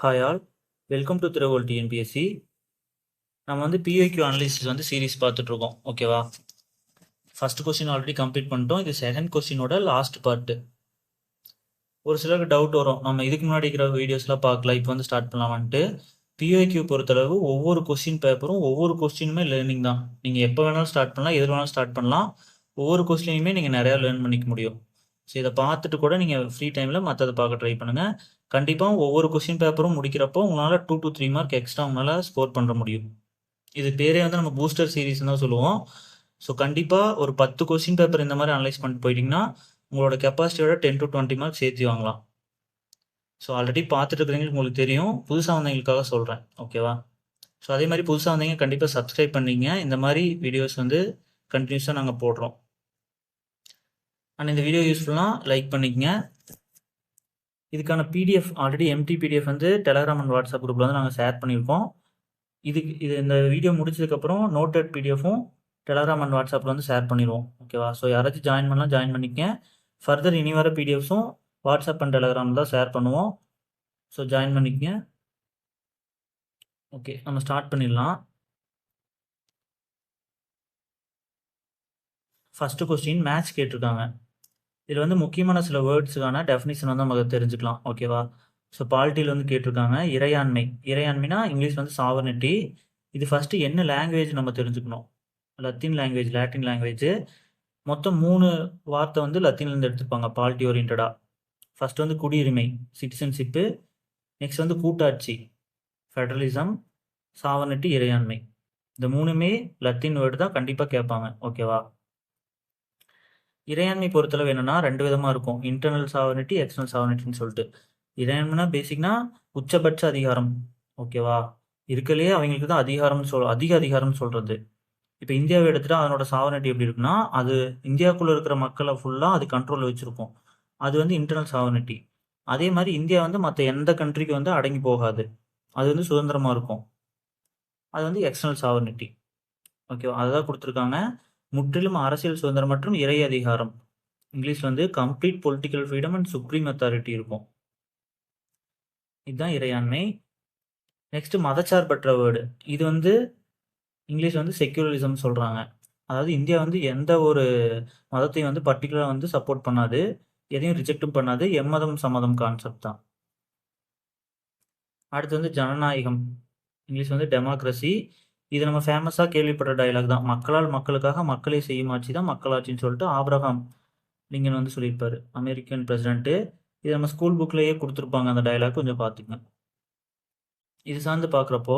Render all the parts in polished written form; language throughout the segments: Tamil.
ஹாய் ஆல், வெல்கம் டு திரவோல் டிஎன்பிஎஸ்சி. நம்ம வந்து பிஐக்யூ அனலிசிஸ் வந்து சீரிஸ் பார்த்துட்டு இருக்கோம். ஓகேவா? ஃபர்ஸ்ட் கொஸ்டின் ஆல்ரெடி கம்ப்ளீட் பண்ணிட்டோம். இது செகண்ட் கொஸ்டினோட லாஸ்ட் பார்ட்டு. ஒரு சிலருக்கு டவுட் வரும், நம்ம இதுக்கு முன்னாடி இருக்கிற வீடியோஸ்லாம் பார்க்கல, இப்போ வந்து ஸ்டார்ட் பண்ணலாமான்ட்டு. பிஐக்யூ பொறுத்தளவு ஒவ்வொரு கொஸ்டின் பேப்பரும் ஒவ்வொரு கொஸ்டினுமே லேர்னிங் தான். நீங்கள் எப்போ வேணாலும் ஸ்டார்ட் பண்ணலாம், எது வேணாலும் ஸ்டார்ட் பண்ணலாம். ஒவ்வொரு கொஸ்டினையுமே நீங்கள் நிறையா லேர்ன் பண்ணிக்க முடியும். ஸோ இதை பார்த்துட்டு கூட நீங்கள் ஃப்ரீ டைமில் மற்றதை பார்க்க ட்ரை பண்ணுங்கள். கண்டிப்பாக ஒவ்வொரு கொஸ்டின் பேப்பரும் முடிக்கிறப்போ உங்களால் 2 to 3 மார்க் எக்ஸ்ட்ரா உங்களால் ஸ்கோர் பண்ணுற முடியும். இது பேரே வந்து நம்ம பூஸ்டர் சீரிஸ் தான் சொல்லுவோம். ஸோ கண்டிப்பாக ஒரு 10 கொஸ்டின் பேப்பர் இந்த மாதிரி அனலைஸ் பண்ணிட்டு போயிட்டீங்கன்னா உங்களோட கெப்பாசிட்டியோட 10 to 20 மார்க் சேர்த்து வாங்கலாம். ஸோ ஆல்ரெடி பார்த்துட்டு இருக்கிறவங்களுக்கு உங்களுக்கு தெரியும், புதுசாக வந்தவங்களுக்காக சொல்கிறேன். ஓகேவா? ஸோ அதே மாதிரி புதுசாக வந்தீங்க கண்டிப்பாக சப்ஸ்கிரைப் பண்ணிங்க. இந்த மாதிரி வீடியோஸ் வந்து கண்டினியூஸாக நாங்கள் போடுறோம். அண்ட் இந்த வீடியோ யூஸ்ஃபுல்லாக லைக் பண்ணிக்கங்க. இதுக்கான பிடிஎஃப் ஆல்ரெடி எம்டி பிடிஎஃப் வந்து டெலகிராம் அண்ட் வாட்ஸ்அப் குரூப்பில் வந்து நாங்கள் ஷேர் பண்ணியிருக்கோம். இது இந்த வீடியோ முடிச்சதுக்கப்புறம் நோட்டட் பிடிஎஃப்பும் டெலகிராம் அண்ட் வாட்ஸ்அப்பில் வந்து ஷேர் பண்ணிடுவோம். ஓகேவா? ஸோ யாராச்சும் ஜாயின் பண்ணலாம், ஜாயின் பண்ணிக்கங்க. ஃபர்தர் இனி வர பிடிஎஃப்ஸும் வாட்ஸ்அப் அண்ட் டெலகிராமில் தான் ஷேர் பண்ணுவோம். ஸோ ஜாயின் பண்ணிக்கங்க. ஓகே, நம்ம ஸ்டார்ட் பண்ணிடலாம். ஃபஸ்ட்டு கொஸ்டின் மேட்ச் கேட்டிருக்காங்க. இதில் வந்து முக்கியமான சில வேர்ட்ஸுக்கான டெஃபினிஷன் வந்து நமக்கு தெரிஞ்சுக்கலாம். ஓகேவா? ஸோ பாலிட்டியில் வந்து கேட்டிருக்காங்க இறையாண்மை. இறையாண்மைனா இங்கிலீஷ் வந்து சாவர்னிட்டி. இது ஃபஸ்ட்டு என்ன லாங்குவேஜ் நம்ம தெரிஞ்சுக்கணும். Latin language. மொத்தம் 3 வார்த்தை வந்து லத்தீன்லேருந்து எடுத்துருப்பாங்க பாலிட்டி ஓரியன்டாக. ஃபர்ஸ்ட் வந்து குடியுரிமை, சிட்டிசன்ஷிப்பு. நெக்ஸ்ட் வந்து கூட்டாட்சி, ஃபெடரலிசம், சாவர்னிட்டி, இறையாண்மை. இந்த 3மே லத்தீன் வேர்டு தான், கண்டிப்பாக கேட்பாங்க. ஓகேவா? இறையாண்மை பொறுத்தளவு என்னன்னா 2 விதமாக இருக்கும், இன்டர்னல் சாவர்னிட்டி, எக்ஸ்டர்னல் சாவர்னிட்டின்னு சொல்லிட்டு. இறையாண்மைனா பேசிக்னா உச்சபட்ச அதிகாரம். ஓகேவா? இருக்கலையே அவங்களுக்கு தான் அதிக அதிகாரம்னு சொல்கிறது. இப்போ இந்தியாவை எடுத்துகிட்டா அதனோட சாவர்னிட்டி எப்படி இருக்குன்னா, அது இந்தியாவுக்குள்ளே இருக்கிற மக்களை ஃபுல்லாக அது கண்ட்ரோலில் வச்சுருக்கும். அது வந்து இன்டர்னல் சாவர்னிட்டி. அதே மாதிரி இந்தியா வந்து மற்ற எந்த கண்ட்ரிக்கு வந்து அடங்கி போகாது, அது வந்து சுதந்திரமாக இருக்கும். அது வந்து எக்ஸ்டர்னல் சாவர்னிட்டி. ஓகேவா? அதுதான் கொடுத்துருக்காங்க. முற்றிலும் அரசியல் சுதந்திரம் மற்றும் இறை அதிகாரம். இங்கிலீஷில் வந்து complete political freedom and supreme authority இருக்கும். இதுதான் இறையாண்மை. நெக்ஸ்ட் மதச்சார்பற்ற வேர்டு. இது வந்து இங்கிலீஷ் வந்து செக்யூலரிசம் சொல்கிறாங்க. அதாவது இந்தியா வந்து எந்த ஒரு மதத்தையும் வந்து பர்டிகுலராக வந்து சப்போர்ட் பண்ணாது, எதையும் ரிஜெக்டும் பண்ணாது. எம்மதம் சம்மதம் கான்செப்ட் தான். அடுத்து வந்து ஜனநாயகம். இங்கிலீஷ் வந்து டெமோக்ரஸி. இது நம்ம ஃபேமஸாக கேள்விப்பட்ட டயலாக் தான், மக்களால் மக்களுக்காக மக்களே செய்யும் ஆட்சி தான் மக்களாட்சின்னு சொல்லிட்டு ஆப்ரஹாம் லிங்கன் வந்து சொல்லியிருப்பாரு, அமெரிக்கன் பிரசிடென்ட்டு. இது நம்ம ஸ்கூல் புக்லேயே கொடுத்துருப்பாங்க அந்த டயலாக், கொஞ்சம் பார்த்துக்கங்க. இது சார்ந்து பார்க்குறப்போ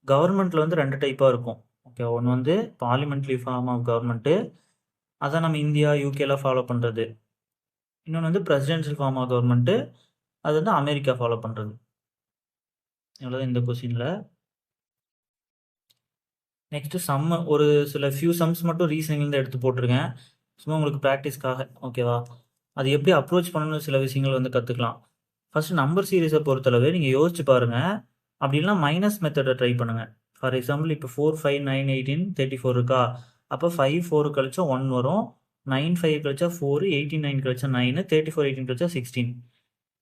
கவர்மெண்ட்டில் வந்து 2 டைப்பாக இருக்கும். ஓகே, ஒன்று வந்து பார்லிமெண்ட்ரி ஃபார்ம் ஆஃப் கவர்மெண்ட்டு, அதான் நம்ம இந்தியா யூகேலாம் ஃபாலோ பண்ணுறது. இன்னொன்று வந்து பிரசிடென்ஷியல் ஃபார்ம் ஆஃப் கவர்மெண்ட்டு, அது வந்து அமெரிக்கா ஃபாலோ பண்ணுறது. இவ்வளோதான் இந்த கொஸ்டினில். நெக்ஸ்ட்டு சம்மு, ஒரு சில ஃபியூ சம்ஸ் மட்டும் ரீசனிங்லேருந்து எடுத்து போட்டிருக்கேன், சும்மா உங்களுக்கு ப்ராக்டிஸ்க்காக. ஓகேவா? அது எப்படி அப்ரோச் பண்ணணும்னு சில விஷயங்கள் வந்து கற்றுக்கலாம். ஃபஸ்ட்டு நம்பர் சீரீஸை பொறுத்தளவு நீங்கள் யோசிச்சு பாருங்கள். அப்படி இல்லைனா மைனஸ் மெத்தடை ட்ரை பண்ணுங்கள். ஃபார் எக்ஸாம்பிள் இப்போ 4, 5, 9, 18, 34 இருக்கா? அப்போ 5, 4 கழிச்சா 1 வரும், 9, 5 கழிச்சா 4, 18, 9 கழிச்சா 9, 34, 18 கழிச்சா 16.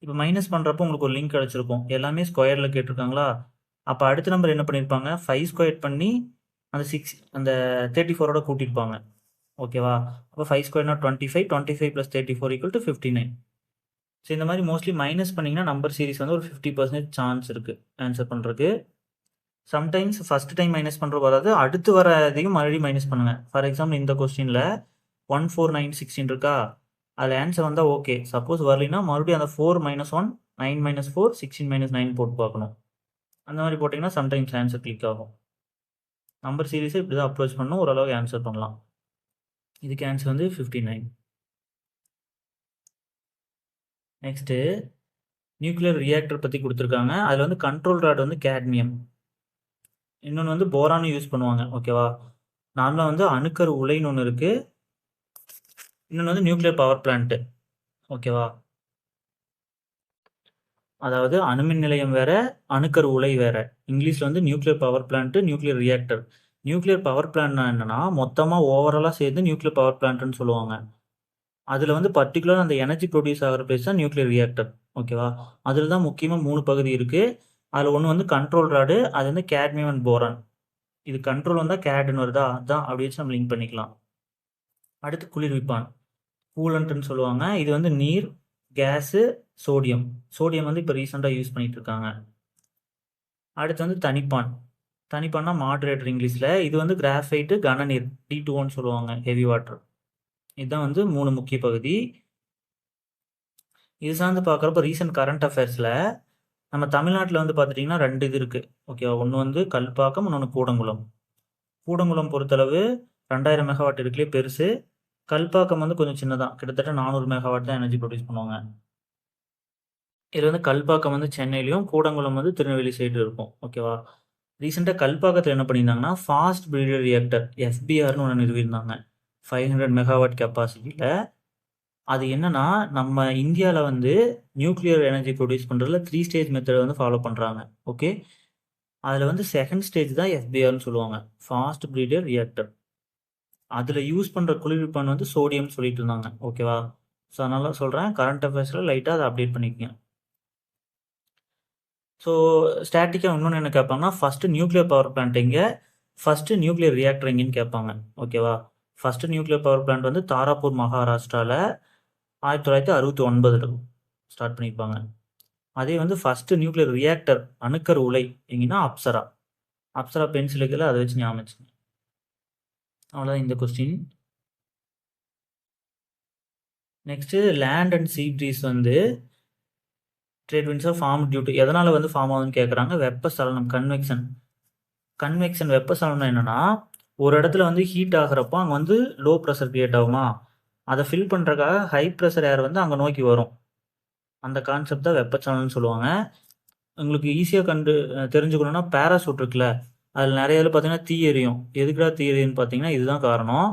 இப்போ மைனஸ் பண்ணுறப்போ உங்களுக்கு ஒரு லிங்க் கிடச்சிருக்கும், எல்லாமே ஸ்கொயரில் கேட்டிருக்காங்களா? அப்போ அடுத்த நம்பர் என்ன பண்ணியிருப்பாங்க, 5 ஸ்கொயர் பண்ணி அந்த 34ஓட கூட்டியிருப்பாங்க. ஓகேவா? அப்போ 5 ஸ்கொயர்னா 25, 25 + 34 = 59. ஸோ இந்த மாதிரி மோஸ்ட்லி மைனஸ் பண்ணிங்கன்னா நம்பர் சீரிஸ் வந்து ஒரு 50% சான்ஸ் இருக்குது ஆன்சர் பண்ணுறதுக்கு. சம்டைம்ஸ் ஃபஸ்ட் டைம் மைனஸ் பண்ணுறது வராது, அடுத்து வர அதையும் மறுபடியும் மைனஸ் பண்ணுங்கள். ஃபார் எக்ஸாம்பிள் இந்த கொஸ்டினில் 1, 4, 9, 16 இருக்கா? அதில் ஆன்சர் வந்தால் ஓகே. சப்போஸ் வரலைன்னா மறுபடியும் அந்த 4 - 1, 9 - 4, 16 - 9 போட்டு பார்க்கணும். அந்த மாதிரி போட்டிங்கன்னா சம்டைம்ஸ் ஆன்சர் கிளிக் ஆகும். நம்பர் சீரிஸை இப்படி தான் அப்ரோச் பண்ணணும், ஓரளவுக்கு ஆன்சர் பண்ணலாம். இதுக்கு ஆன்சர் வந்து 59. நெக்ஸ்ட்டு நியூக்ளியர் ரியாக்டர் பற்றி கொடுத்துருக்காங்க. அதில் வந்து கண்ட்ரோல் ராட் வந்து கேட்மியம், இன்னொன்று வந்து போரானும் யூஸ் பண்ணுவாங்க. ஓகேவா? நார்மலாக வந்து அணுக்கரு உலைன்னு ஒன்று இருக்குது, இன்னொன்று வந்து நியூக்ளியர் பவர் பிளான்ட்டு. ஓகேவா? அதாவது அணுமின் நிலையம் வேற, அணுக்கரு உலை வேற. இங்கிலீஷில் வந்து nuclear power plant, nuclear reactor. Nuclear power பிளான்ட்னா என்னன்னா மொத்தமாக ஓவராலாக சேர்ந்து நியூக்ளியர் பவர் பிளான்ட்னு சொல்லுவாங்க. அதில் வந்து பர்டிகுலர் அந்த எனர்ஜி ப்ரொடியூஸ் ஆகிற பிளேஸ் தான் நியூக்ளியர் ரியாக்டர். ஓகேவா? அதில் தான் முக்கியமாக 3 பகுதி இருக்குது. அதில் ஒன்று வந்து கண்ட்ரோல் ராடு, அது வந்து கேட்மியம் அண்ட் போரான். இது கண்ட்ரோல் வந்தால் கேட்னு வருதா, அதுதான் அப்படி வச்சு நம்ம லிங்க் பண்ணிக்கலாம். அடுத்து குளிர்விப்பான், கூலண்ட்னு சொல்லுவாங்க. இது வந்து நீர், கேஸு, சோடியம். சோடியம் வந்து இப்போ ரீசெண்டாக யூஸ் பண்ணிட்டு இருக்காங்க. அடுத்து வந்து தனிப்பான். தனிப்பான்னா மாடரேட்டர் இங்கிலீஷில். இது வந்து கிராஃபைட்டு, கனநீர், D2O சொல்லுவாங்க, ஹெவி வாட்டர். இதுதான் வந்து 3 முக்கிய பகுதி. இது சார்ந்து பார்க்குறப்ப ரீசெண்ட் கரண்ட் அஃபேர்ஸில் நம்ம தமிழ்நாட்டில் வந்து பார்த்துட்டிங்கன்னா 2 இது இருக்குது. ஓகேவா? ஒன்று வந்து கல்பாக்கம், இன்னொன்று கூடங்குளம். கூடங்குளம் பொறுத்தளவு 2000 மெகாவாட் இருக்குலே பெருசு. கல்பாக்கம் வந்து கொஞ்சம் சின்னதான், கிட்டத்தட்ட 400 மெகாவாட் தான் எனர்ஜி ப்ரொடியூஸ் பண்ணுவாங்க. இதில் வந்து கல்பாக்கம் வந்து சென்னையிலையும், கூடங்குளம் வந்து திருநெல்வேலி சைடு இருக்கும். ஓகேவா? ரீசெண்டாக கல்பாக்கத்தில் என்ன பண்ணியிருந்தாங்கன்னா ஃபாஸ்ட் பிரீடர் ரியாக்டர் FBRனு ஒன்று நிறுவியிருந்தாங்க. 500 மெகாவாட் கெப்பாசிட்டியில். அது என்னன்னா, நம்ம இந்தியாவில் வந்து நியூக்ளியர் எனர்ஜி ப்ரொடியூஸ் பண்ணுறதுல 3 ஸ்டேஜ் மெத்தடை வந்து ஃபாலோ பண்ணுறாங்க. ஓகே, அதில் வந்து செகண்ட் ஸ்டேஜ் தான் FBRனு சொல்லுவாங்க, ஃபாஸ்ட் பிரீடர் ரியாக்டர். அதில் யூஸ் பண்ணுற குளிர்விப்பான் வந்து சோடியம் சொல்லிட்டு இருந்தாங்க. ஓகேவா? ஸோ அதனால சொல்கிறேன், கரண்ட் அஃபேர்ஸில் லைட்டாக அதை அப்டேட் பண்ணிக்கோங்க. ஸோ ஸ்டாட்டிக்காக இன்னொன்று என்ன கேட்பாங்கன்னா, ஃபஸ்ட்டு நியூக்ளியர் பவர் பிளான்ட் எங்கே, ஃபஸ்ட்டு நியூக்ளியர் ரியாக்டர் எங்கேன்னு கேட்பாங்க. ஓகேவா? ஃபஸ்ட்டு நியூக்ளியர் பவர் பிளான்ட் வந்து தாராப்பூர், மகாராஷ்டிராவில் 1969 ஸ்டார்ட் பண்ணியிருப்பாங்க. அதே வந்து ஃபஸ்ட்டு நியூக்ளியர் ரியாக்டர், அணுக்கர் உலை எங்கன்னா அப்சரா. அப்சரா பென்சில் இருக்குல்ல, அதை வச்சு ஞாபகம் வச்சுங்க. அவ்வளோதான் இந்த question. Next land and sea breeze வந்து ட்ரேட் விண்ட்ஸாக ஃபார்ம் டியூ டு எதனால் வந்து ஃபார்ம் ஆகுதுன்னு கேட்குறாங்க. வெப்பசலனம், கன்வெக்ஷன். கன்வெக்ஷன் வெப்பசலனம் என்னென்னா, ஒரு இடத்துல வந்து ஹீட் ஆகிறப்போ அங்கே வந்து லோ ப்ரெஷர் கிரியேட் ஆகுமா, அதை ஃபில் பண்ணுறதுக்காக ஹை ப்ரெஷர் ஏர் வந்து அங்கே நோக்கி வரும். அந்த கான்செப்ட் தான் வெப்பச்சலனம்னு சொல்லுவாங்க. உங்களுக்கு ஈஸியாக தெரிஞ்சுக்கணுன்னா, பேராசூட் இருக்குல்ல, அதில் நிறைய இதில் பார்த்தீங்கன்னா தீ எரியும். எதுக்குடா தீ எரியுன்னு பார்த்தீங்கன்னா இதுதான் காரணம்.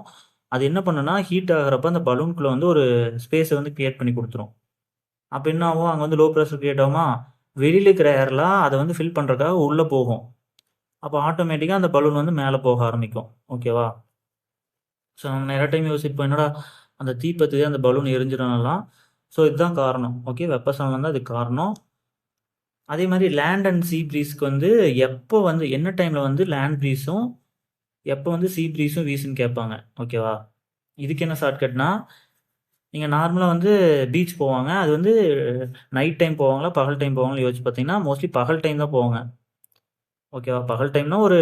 அது என்ன பண்ணுன்னா, ஹீட் ஆகிறப்ப அந்த பலூனுக்குள்ளே வந்து ஒரு ஸ்பேஸை வந்து கிரியேட் பண்ணி கொடுத்துரும். அப்போ என்ன ஆகும், அங்கே வந்து லோ ப்ரெஷர் கிரியேட் ஆகுமா, வெளியில் இருக்கிற ஏர்லாம் அதை வந்து ஃபில் பண்ணுறதுக்காக உள்ளே போகும். அப்போ ஆட்டோமேட்டிக்காக அந்த பலூன் வந்து மேலே போக ஆரம்பிக்கும். ஓகேவா? ஸோ நம்ம நிறைய டைம் யோசிப்போம், என்னடா அந்த தீப்பத்தி அந்த பலூன் எரிஞ்சிடலாம். ஸோ இதுதான் காரணம். ஓகே, வெப்பசலனம் தான் இதுக்கு காரணம். அதே மாதிரி லேண்ட் அண்ட் சீ ப்ரீஸ்க்கு வந்து எப்போ வந்து என்ன டைமில் வந்து லேண்ட் ப்ரீஸும் எப்போ வந்து சீ ப்ரீஸும் வீசுன்னு கேட்பாங்க. ஓகேவா? இதுக்கு என்ன ஷார்ட்கட்னா, நீங்கள் நார்மலாக வந்து பீச் போவாங்க, அது வந்து நைட் டைம் போவாங்களா பகல் டைம் போவாங்களா யோசிச்சு பார்த்தீங்கன்னா மோஸ்ட்லி பகல் டைம் தான் போவாங்க. ஓகேவா? பகல் டைம்னா ஒரு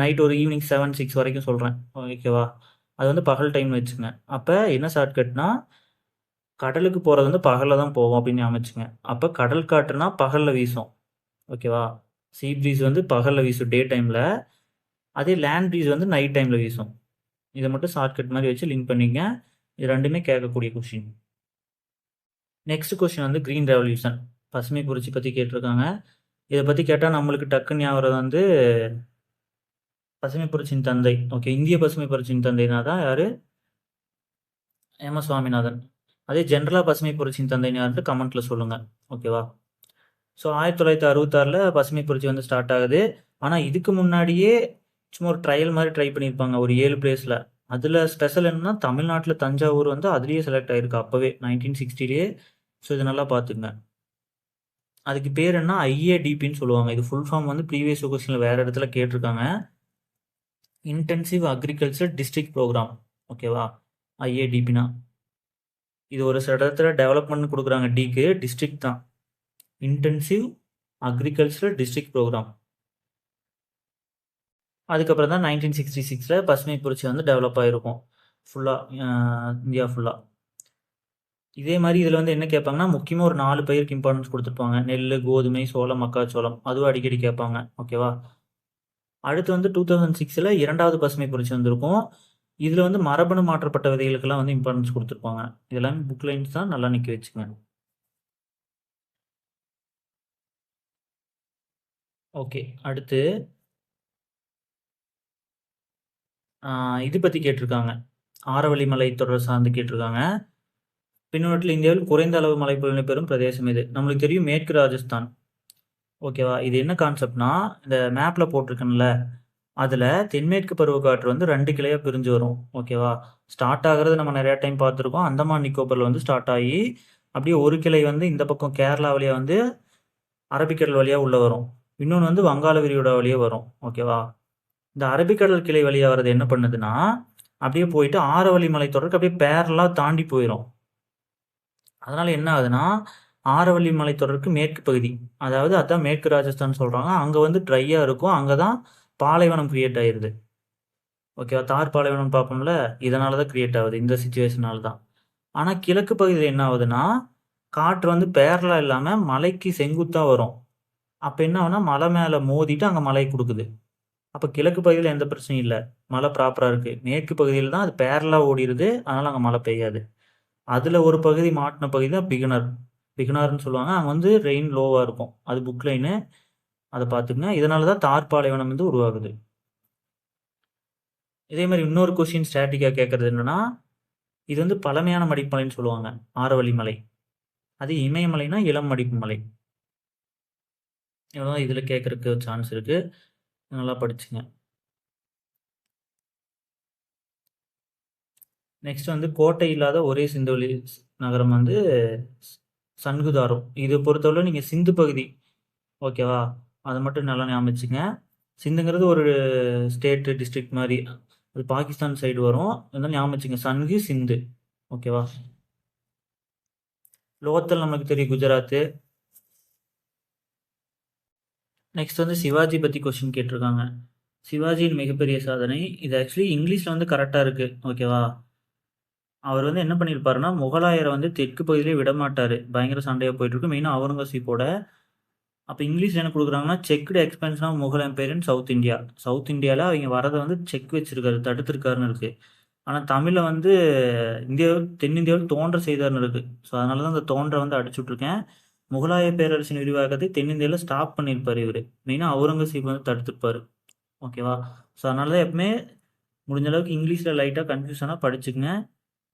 நைட் ஒரு ஈவினிங் 7, 6 வரைக்கும் சொல்கிறேன். ஓகேவா? அது வந்து பகல் டைம்னு வச்சுங்க. அப்போ என்ன ஷார்ட்கட்னா, கடலுக்கு போகிறது வந்து பகலில் தான் போவோம் அப்படின்னு அமைச்சுங்க. அப்போ கடல் காற்றுனா பகலில் வீசும். ஓகேவா? சீ ப்ரீஸ் வந்து பகலில் வீசும் டே டைமில். அதே லேண்ட் ப்ரீஸ் வந்து நைட் டைமில் வீசும். இதை மட்டும் ஷார்ட்கட் மாதிரி வச்சு லிங்க் பண்ணிங்க. இது ரெண்டுமே கேட்கக்கூடிய கொஷின். நெக்ஸ்ட் கொஷின் வந்து க்ரீன் ரெவல்யூஷன், பசுமை புரட்சி பற்றி கேட்டிருக்காங்க. இதை பற்றி கேட்டால் நம்மளுக்கு டக்குன்னு ஞாபகம் வந்து பசுமை புரட்சியின் தந்தை. ஓகே, இந்திய பசுமை புரட்சியின் தந்தைனா தான் யார், சுவாமிநாதன். அதே ஜென்ரலாக பசுமை புரட்சியின் தந்தைன்னு யாருன்ட்டு கமெண்ட்டில் சொல்லுங்கள். ஓகேவா? ஸோ 1966 பசுமை புரட்சி வந்து ஸ்டார்ட் ஆகுது. ஆனால் இதுக்கு முன்னாடியே சும்மா ஒரு ட்ரையல் மாதிரி ட்ரை பண்ணியிருப்பாங்க ஒரு 7 பிளேஸில். அதில் ஸ்பெஷல் என்னன்னா, தமிழ்நாட்டில் தஞ்சாவூர் வந்து அதுலேயே செலக்ட் ஆகிருக்கு அப்போவே 1960லேயே. ஸோ இது நல்லா பார்த்துங்க. அதுக்கு பேர் என்ன, IADPன்னு சொல்லுவாங்க. இது ஃபுல் ஃபார்ம் வந்து ப்ரீவியஸ் கொஸ்டினில் வேறு இடத்துல கேட்டிருக்காங்க. Intensive agriculture district program. ஓகேவா? IADPனா இது ஒரு சில இடத்துல டெவலப்மெண்ட் கொடுக்குறாங்க, டிக்கு டிஸ்ட்ரிக்ட் தான், இன்டென்சிவ் அக்ரிகல்ச்சர் டிஸ்ட்ரிக்ட் ப்ரோக்ராம். அதுக்கப்புறம் தான் 1966 பசுமை புரட்சி வந்து டெவலப் ஆகிருக்கும் ஃபுல்லாக, இந்தியா ஃபுல்லாக. இதே மாதிரி இதில் வந்து என்ன கேட்பாங்கன்னா, முக்கியமாக ஒரு 4 பயிருக்கு இம்பார்ட்டன்ஸ் கொடுத்துருப்பாங்க. நெல், கோதுமை, சோளம், மக்காச்சோளம். அதுவும் அடிக்கடி கேட்பாங்க. ஓகேவா? அடுத்து வந்து 2006 இரண்டாவது பசுமை புரட்சி வந்திருக்கும். இதில் வந்து மரபணு மாற்றப்பட்ட விதைகளுக்கெல்லாம் வந்து இம்பார்ட்டன்ஸ் கொடுத்துருப்பாங்க. இதெல்லாம் புக் லைன்ஸ் தான், நல்லா நிற்க வச்சுக்கோங்க. ஓகே, அடுத்து இது பற்றி கேட்டிருக்காங்க. ஆரவள்ளி மலை தொடர் சார்ந்து கேட்டிருக்காங்க. பின்னோட்டில் இந்தியாவில் குறைந்த அளவு மழைப்பொழிவை பெறும் பிரதேசம் இது. நம்மளுக்கு தெரியும் மேற்கு ராஜஸ்தான். ஓகேவா? இது என்ன கான்செப்ட்னா, இந்த மேப்பில் போட்டிருக்கேன்ல, அதில் தென்மேற்கு பருவக்காற்று வந்து 2 கிளையாக பிரிஞ்சு வரும். ஓகேவா? ஸ்டார்ட் ஆகிறது நம்ம நிறையா டைம் பார்த்துருக்கோம். அந்தமான் நிக்கோபரில் வந்து ஸ்டார்ட் ஆகி அப்படியே ஒரு கிளை வந்து இந்த பக்கம் கேரளா வழியாக வந்து அரபிக்கடல் வழியாக உள்ளே வரும். இன்னொன்று வந்து வங்காள விரிகுடா வழியாக வரும். ஓகேவா? இந்த அரபிக்கடல் கிளை வழியாக வர்றது என்ன பண்ணுதுன்னா அப்படியே போயிட்டு ஆரவல்லி மலைத்தொடருக்கு அப்படியே பேரலாக தாண்டி போயிடும். அதனால் என்ன ஆகுதுன்னா ஆரவல்லி மலைத்தொடருக்கு மேற்கு பகுதி, அதாவது அதான் மேற்கு ராஜஸ்தான் சொல்கிறாங்க, அங்கே வந்து ட்ரையாக இருக்கும். அங்கே தான் பாலைவனம் கிரியேட் ஆயிடுது. ஓகேவா? தார் பாலைவனம் பார்ப்போம்ல, இதனால தான் கிரியேட் ஆகுது, இந்த சிச்சுவேஷனால தான். ஆனால் கிழக்கு பகுதியில் என்ன ஆகுதுன்னா காற்று வந்து பேரலாக இல்லாமல் மலைக்கு செங்குத்தாக வரும். அப்போ என்ன ஆகுனா மலை மேலே மோதிட்டு அங்கே மழை கொடுக்குது. அப்போ கிழக்கு பகுதியில் எந்த பிரச்சனையும் இல்லை, மழை ப்ராப்பராக இருக்குது. மேற்கு பகுதியில் தான் அது பேரலாக ஓடிடுது, அதனால் அங்கே மழை பெய்யாது. அதில் ஒரு பகுதி மாட்டின பகுதி தான் பிகினார்னு சொல்லுவாங்க. அங்கே வந்து ரெயின் லோவாக இருக்கும். அது புக் லைனு, அதை பார்த்துக்குங்க. இதனால தான் தார் பாலைவனம் வந்து உருவாகுது. இதே மாதிரி இன்னொரு கொஸ்டின் ஸ்டாட்டிக்காக கேட்குறது என்னென்னா, இது வந்து பழமையான மடிப்பு சொல்லுவாங்க, ஆரவல்லி மலை. அது இமயமலைனா இளம் மடிப்பு மலை. இவ்வளோதான் இதில் கேட்குறதுக்கு சான்ஸ் இருக்குது. நல்லா படிச்சுங்க. நெக்ஸ்ட் வந்து கோட்டை இல்லாத ஒரே சிந்துவெளி நகரம் வந்து சன்குதாரம். இது பொறுத்தவரை நீங்கள் சிந்து பகுதி, ஓகேவா, அதை மட்டும் நல்லா ஞாபகிச்சுங்க. சிந்துங்கிறது ஒரு ஸ்டேட்டு டிஸ்ட்ரிக்ட் மாதிரி, அது பாகிஸ்தான் சைடு வரும். அதனால ஞாபகிச்சுங்க, சன்கு சிந்து. ஓகேவா? லோகத்தில் நமக்கு தெரியும் குஜராத்து. நெக்ஸ்ட் வந்து சிவாஜி பற்றி கொஸ்டின் கேட்டிருக்காங்க. சிவாஜியின் மிகப்பெரிய சாதனை, இது ஆக்சுவலி இங்கிலீஷில் வந்து கரெக்டாக இருக்குது. ஓகேவா? அவர் வந்து என்ன பண்ணியிருப்பாருன்னா முகலாயரை வந்து தெற்கு பகுதியிலே விடமாட்டார். பயங்கர சண்டையாக போயிட்டுருக்கு, மெயினாக அவுரங்கசீப்போட. அப்போ இங்கிலீஷில் என்ன கொடுக்குறாங்கன்னா checked expansion of Mughal empire in South India. South இந்தியாவில் அவங்க வரதை வந்து செக் வச்சிருக்காரு, தடுத்திருக்காருன்னு இருக்குது. ஆனால் தமிழில் வந்து தென்னிந்தியாவில் தோன்ற செய்தார்னு இருக்குது. ஸோ அதனால தான் அந்த தோன்றை வந்து அடிச்சு விட்ருக்கேன். முகலாய பேரரசின் விரிவாக்கத்தை தென்னிந்தியாவில் ஸ்டாப் பண்ணியிருப்பார் இவர். மெயினாக அவுரங்கசீப் வந்து தடுத்திருப்பார். ஓகேவா? ஸோ அதனால தான் எப்பவுமே முடிஞ்ச அளவுக்கு இங்கிலீஷில் லைட்டாக கன்ஃபியூஷனாக படிச்சுங்க.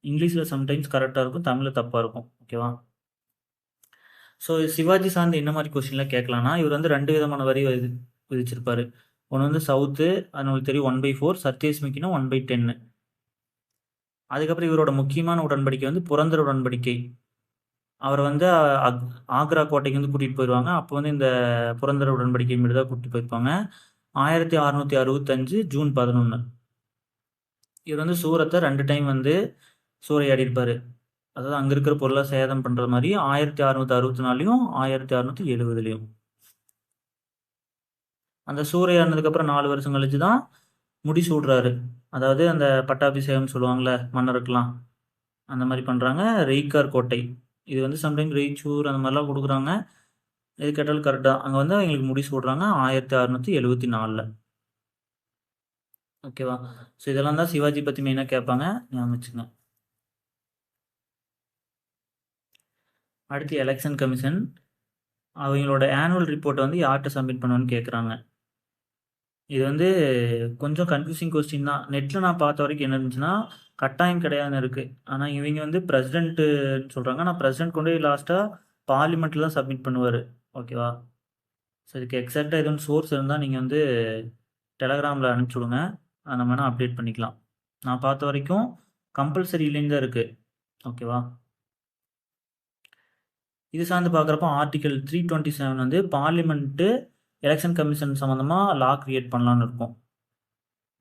இங்கிலீஷில் சம்டைம்ஸ் கரெக்டாக இருக்கும், தமிழில் தப்பாக இருக்கும். ஓகேவா? ஸோ சிவாஜி சார்ந்து என்ன மாதிரி கொஸ்டின்லாம் கேட்கலான்னா, இவர் வந்து 2 விதமான வரி விதிச்சிருப்பார். ஒன்று வந்து சவுத்து, அது நம்மளுக்கு தெரியும் 1/4, சத்யஸ்மிக்குன்னா 1/10. அதுக்கப்புறம் இவரோட முக்கியமான உடன்படிக்கை வந்து புரந்தர் உடன்படிக்கை. அவர் வந்து ஆக்ரா கோட்டைக்கு வந்து கூட்டிகிட்டு போயிடுவாங்க. அப்போ வந்து இந்த புரந்தர் உடன்படிக்கை மீது தான் கூட்டிகிட்டு போயிருப்பாங்க. 1665 ஜூன் 11. இவர் வந்து சூரத்தை 2 டைம் வந்து சூறையாடி இருப்பார். அதாவது அங்கே இருக்கிற பொருளை சேதம் பண்ணுற மாதிரி 1664லையும் 1670லையும். அந்த சூறையாடினதுக்கப்புறம் 4 வருஷம் கழிச்சு தான் முடிசூடுறாரு. அதாவது அந்த பட்டாபிஷேகம் சொல்லுவாங்கள்ல மன்னருக்கெல்லாம், அந்த மாதிரி பண்ணுறாங்க. ரெய்கார் கோட்டை, இது வந்து சம்டைம் ரெய்ச்சூர் அந்த மாதிரிலாம் கொடுக்குறாங்க. எது கேட்டாலும் கரெக்டாக அங்கே வந்து அவங்களுக்கு முடிசூடுறாங்க 1674. ஓகேவா? ஸோ இதெல்லாம் தான் சிவாஜி பற்றி மெயினாக கேட்பாங்க, ஞாபகம் வச்சுங்க. அடுத்து எலெக்ஷன் கமிஷன், அவங்களோட ஆனுவல் ரிப்போர்ட்டை வந்து யார்கிட்ட சப்மிட் பண்ணுவேன்னு கேட்குறாங்க. இது வந்து கொஞ்சம் கன்ஃபியூசிங் கொஸ்டின் தான். நெட்டில் நான் பார்த்த வரைக்கும் என்ன இருந்துச்சுன்னா கட்டாயம் கிடையாதுன்னு இருக்குது. ஆனால் இவங்க வந்து பிரசிடென்ட்டுன்னு சொல்கிறாங்க. ஆனால் பிரசிடென்ட் கொண்டு போய் லாஸ்ட்டாக பார்லிமெண்ட்டில் தான் சப்மிட் பண்ணுவார். ஓகேவா? ஸோ இதுக்கு எக்ஸாக்டாக எதுவும் சோர்ஸ் இருந்தால் நீங்கள் வந்து டெலகிராமில் அனுப்பிச்சி விடுங்க, அதை நம்ம வேணால் அப்டேட் பண்ணிக்கலாம். நான் பார்த்த வரைக்கும் கம்பல்சரி இல்லைன்னு தான் இருக்குது. ஓகேவா? இது சார்ந்து பார்க்குறப்போ ஆர்டிகல் 327 வந்து பார்லிமெண்ட்டு எலெக்ஷன் கமிஷன் சம்மந்தமாக லா கிரியேட் பண்ணலான்னு இருக்கும்.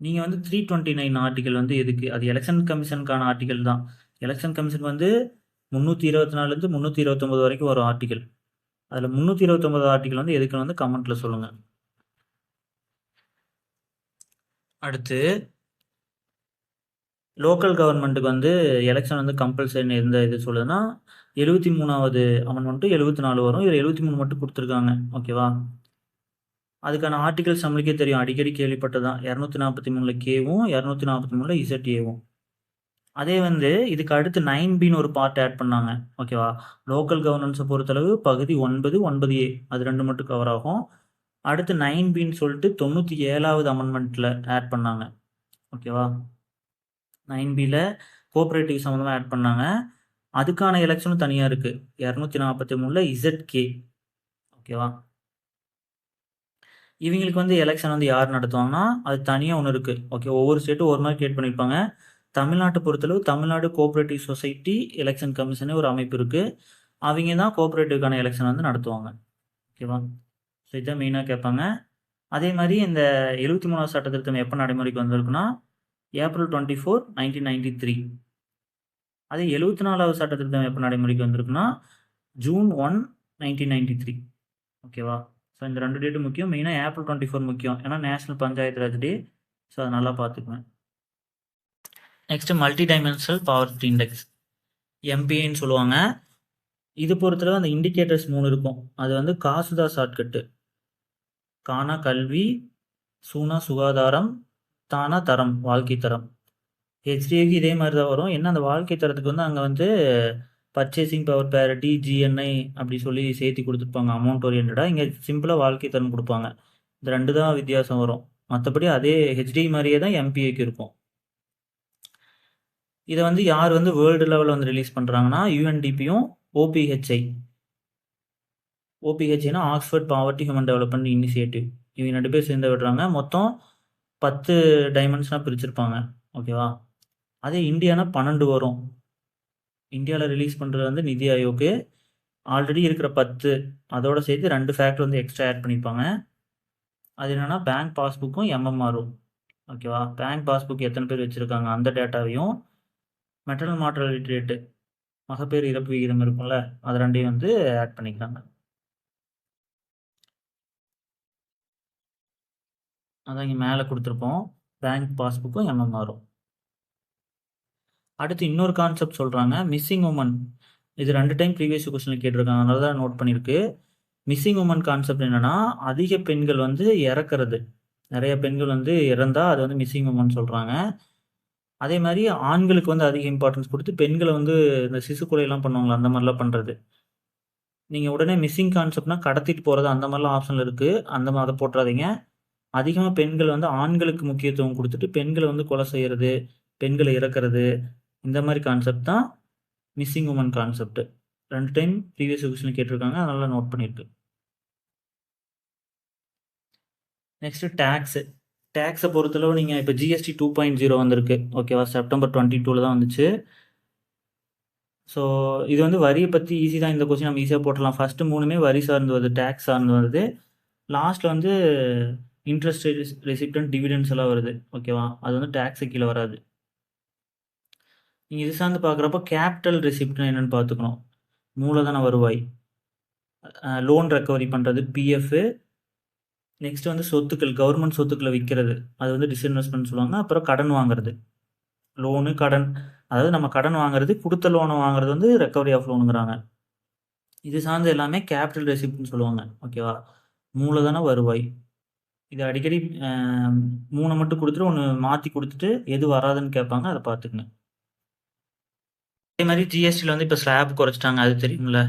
நீங்கள் வந்து 329 ஆர்டிகல் வந்து எதுக்கு? அது எலெக்ஷன் கமிஷனுக்கான ஆர்டிகல் தான். எலெக்ஷன் கமிஷன் வந்து 324லேருந்து 329 வரைக்கும் வரும் ஆர்டிகல். அதில் 329 ஆர்டிகல் வந்து எதுக்குன்னு வந்து கமெண்ட்டில் சொல்லுங்கள். அடுத்து லோக்கல் கவர்மெண்ட்டுக்கு வந்து எலெக்ஷன் வந்து கம்பல்சரின்னு எந்த இது சொல்லுதுன்னா 73வது அமெண்ட்மெண்ட்டு 74 வரும். இதில் 73 மட்டும் கொடுத்துருக்காங்க. ஓகேவா? அதுக்கான ஆர்டிகல்ஸ் நம்மளுக்கே தெரியும், அடிக்கடி கேள்விப்பட்டதான். 243 கேவும் 243 இசட்ஏவும். அதே வந்து இதுக்கு அடுத்து 9Bன்னு ஒரு பார்ட் ஆட் பண்ணாங்க. ஓகேவா? லோக்கல் கவர்னன்ஸை பொறுத்தளவு பகுதி 9, 9A அது 2 மட்டும் கவர் ஆகும். அடுத்து 9Bன்னு சொல்லிட்டு 97வது அமெண்ட்மெண்ட்டில் ஆட் பண்ணாங்க. ஓகேவா? 9Bயில் கோஆப்ரேட்டிவ் சம்மந்தமாக ஆட் பண்ணாங்க. அதுக்கான எலெக்ஷனும் தனியாக இருக்குது, 243 இசட்கே. ஓகேவா? இவங்களுக்கு வந்து எலெக்ஷன் வந்து யார் நடத்துவாங்கன்னா அது தனியாக ஒன்று இருக்குது. ஓகே, ஒவ்வொரு ஸ்டேட்டும் ஒரு மாதிரி கிரியேட் பண்ணியிருப்பாங்க. தமிழ்நாட்டை பொறுத்தளவு தமிழ்நாடு கோஆப்ரேட்டிவ் சொசைட்டி எலெக்ஷன் கமிஷனே ஒரு அமைப்பு இருக்குது. அவங்க தான் கோஆப்ரேட்டிவ்க்கான எலெக்ஷன் வந்து நடத்துவாங்க. ஓகேவா? ஸோ இதான் மெயினாக கேட்பாங்க. அதே மாதிரி இந்த 73வது சட்ட திருத்தம் எப்போ நடைமுறைக்கு வந்திருக்குன்னா ஏப்ரல் 24, 1993. அதே 74வது சட்ட திருத்தம் எப்போ நடைமுறைக்கு வந்திருக்குன்னா ஜூன் 1, 1993. ஓகேவா? ஸோ இந்த 2 டேட்டு முக்கியம். மெயினாக ஏப்ரல் 24 முக்கியம். ஏன்னா national panchayat Raj day. So அதை நல்லா பார்த்துக்குவேன். Next multi dimensional poverty index, எம்பிஐன்னு சொல்லுவாங்க. இது பொறுத்தளவு அந்த இண்டிகேட்டர்ஸ் 3 இருக்கும். அது வந்து காசுதா ஷார்ட்கட்டு. கானா கல்வி, சூனா சுகாதாரம், தானா தரம், வாழ்க்கை தரம். ஹெச்டிஎஃப்க்கு இதே மாதிரி தான் வரும். என்ன அந்த வாழ்க்கை தரத்துக்கு வந்து அங்கே வந்து பர்ச்சேசிங் பவர் பேரிட்டி, ஜிஎன்ஐ அப்படி சொல்லி சேர்த்து கொடுத்துருப்பாங்க அமௌண்ட் ஓரியன்டாக. இங்கே சிம்பிளாக வாழ்க்கை தரம் கொடுப்பாங்க. இந்த 2 தான் வித்தியாசம் வரும். மற்றபடி அதே ஹெச்டி மாதிரியே தான் எம்பிஏக்கு இருக்கும். இதை வந்து யார் வந்து வேர்ல்டு லெவலில் வந்து ரிலீஸ் பண்ணுறாங்கன்னா யூஎன்டிபியும் ஓபிஹெச்ஐ. ஓபிஹெச்ஐனா Oxford poverty human development initiative. இவங்க 2 பேர் சேர்ந்து விடுறாங்க. மொத்தம் 10 டைமென்ஷனாக பிரிச்சிருப்பாங்க. ஓகேவா? அதே இந்தியானா 12 வரும். இந்தியாவில் ரிலீஸ் பண்ணுறது வந்து நிதி ஆயோக்கு. ஆல்ரெடி இருக்கிற 10 அதோட சேர்த்து 2 ஃபேக்டர் வந்து எக்ஸ்ட்ரா ஆட் பண்ணியிருப்பாங்க. அது என்னென்னா பேங்க் பாஸ்புக்கும் எம்எம்ஆரும். ஓகேவா? பேங்க் பாஸ்புக் எத்தனை பேர் வச்சுருக்காங்க அந்த டேட்டாவையும், மெட்டர்னல் மார்டாலிட்டி ரேட்டு மகப்பேறு இறப்பு விகிதம் இருக்கும்ல, அது 2ஐயும் வந்து ஆட் பண்ணிக்கிறாங்க. அதான் இங்கே மேலே கொடுத்துருப்போம், பேங்க் பாஸ்புக்கும் எம்எம்ஆரும். அடுத்து இன்னொரு கான்செப்ட் சொல்கிறாங்க, மிஸ்ஸிங் உமன். இது 2 டைம் ப்ரீவியஸ் கொஸ்டினில் கேட்டிருக்காங்க, அதனால தான் நோட் பண்ணியிருக்கு. மிஸ்ஸிங் உமன் கான்செப்ட் என்னென்னா அதிக பெண்கள் வந்து இறக்குறது. நிறைய பெண்கள் வந்து இறந்தால் அது வந்து மிஸ்ஸிங் உமன் சொல்கிறாங்க. அதே மாதிரி ஆண்களுக்கு வந்து அதிக இம்பார்ட்டன்ஸ் கொடுத்து பெண்களை வந்து இந்த சிசு கொலையெல்லாம் பண்ணுவாங்களா அந்த மாதிரிலாம் பண்ணுறது. நீங்கள் உடனே மிஸ்ஸிங் கான்செப்ட்னா கடத்திட்டு போகிறது அந்த மாதிரிலாம் ஆப்ஷன் இருக்குது. அந்த மாதிரி அதை போட்டுறாதீங்க. அதிகமாக பெண்கள் வந்து ஆண்களுக்கு முக்கியத்துவம் கொடுத்துட்டு பெண்களை வந்து கொலை செய்கிறது, பெண்களை இறக்குறது, இந்த மாதிரி கான்செப்ட் தான் missing woman concept. 2 time previous question கேட்டிருக்காங்க, அதனால நோட் பண்ணியிருக்கு. Next tax. டேக்ஸை பொறுத்தளவு நீங்கள் இப்போ ஜிஎஸ்டி 2.0 வந்திருக்கு. ஓகேவா? செப்டம்பர் 22 தான் வந்துச்சு. ஸோ இது வந்து வரியை பற்றி ஈஸி தான். இந்த கொஸ்டின் நம்ம ஈஸியாக போட்டலாம். ஃபஸ்ட்டு 3மே வரி சார்ந்து வருது, டேக்ஸ் சார்ந்து வருது. லாஸ்ட்டில் வந்து இன்ட்ரெஸ்ட் ரெசிப்டன்ட் டிவிடெண்ட்ஸ் எல்லாம் வருது. ஓகேவா? அது வந்து டேக்ஸு கீழே வராது. நீங்கள் இது சார்ந்து பார்க்குறப்போ கேபிட்டல் ரெசிப்ட்னு என்னென்னு பார்த்துக்கணும். மூலதன வருவாய், லோன் ரெக்கவரி பண்ணுறது பிஎஃப். நெக்ஸ்ட் வந்து சொத்துக்கள், கவர்மெண்ட் சொத்துக்களை விற்கிறது, அது வந்து டிஸ்இன்வெஸ்ட்மெண்ட் சொல்லுவாங்க. அப்புறம் கடன் வாங்குறது, லோனு கடன், அதாவது நம்ம கடன் வாங்குறது, கொடுத்த லோனை வாங்குறது வந்து ரெக்கவரி ஆஃப் லோனுங்கிறாங்க. இது சார்ந்து எல்லாமே கேபிட்டல் ரெசிப்ட்னு சொல்லுவாங்க. ஓகேவா? மூலதன வருவாய். இது அடிக்கடி 3 மட்டும் கொடுத்துட்டு 1 மாற்றி கொடுத்துட்டு எது வராதுன்னு கேட்பாங்க, அதை பார்த்துக்குங்க. அதே மாதிரி ஜிஎஸ்டியில் வந்து இப்போ ஸ்லாப் குறைச்சிட்டாங்க, அது தெரியுங்கள.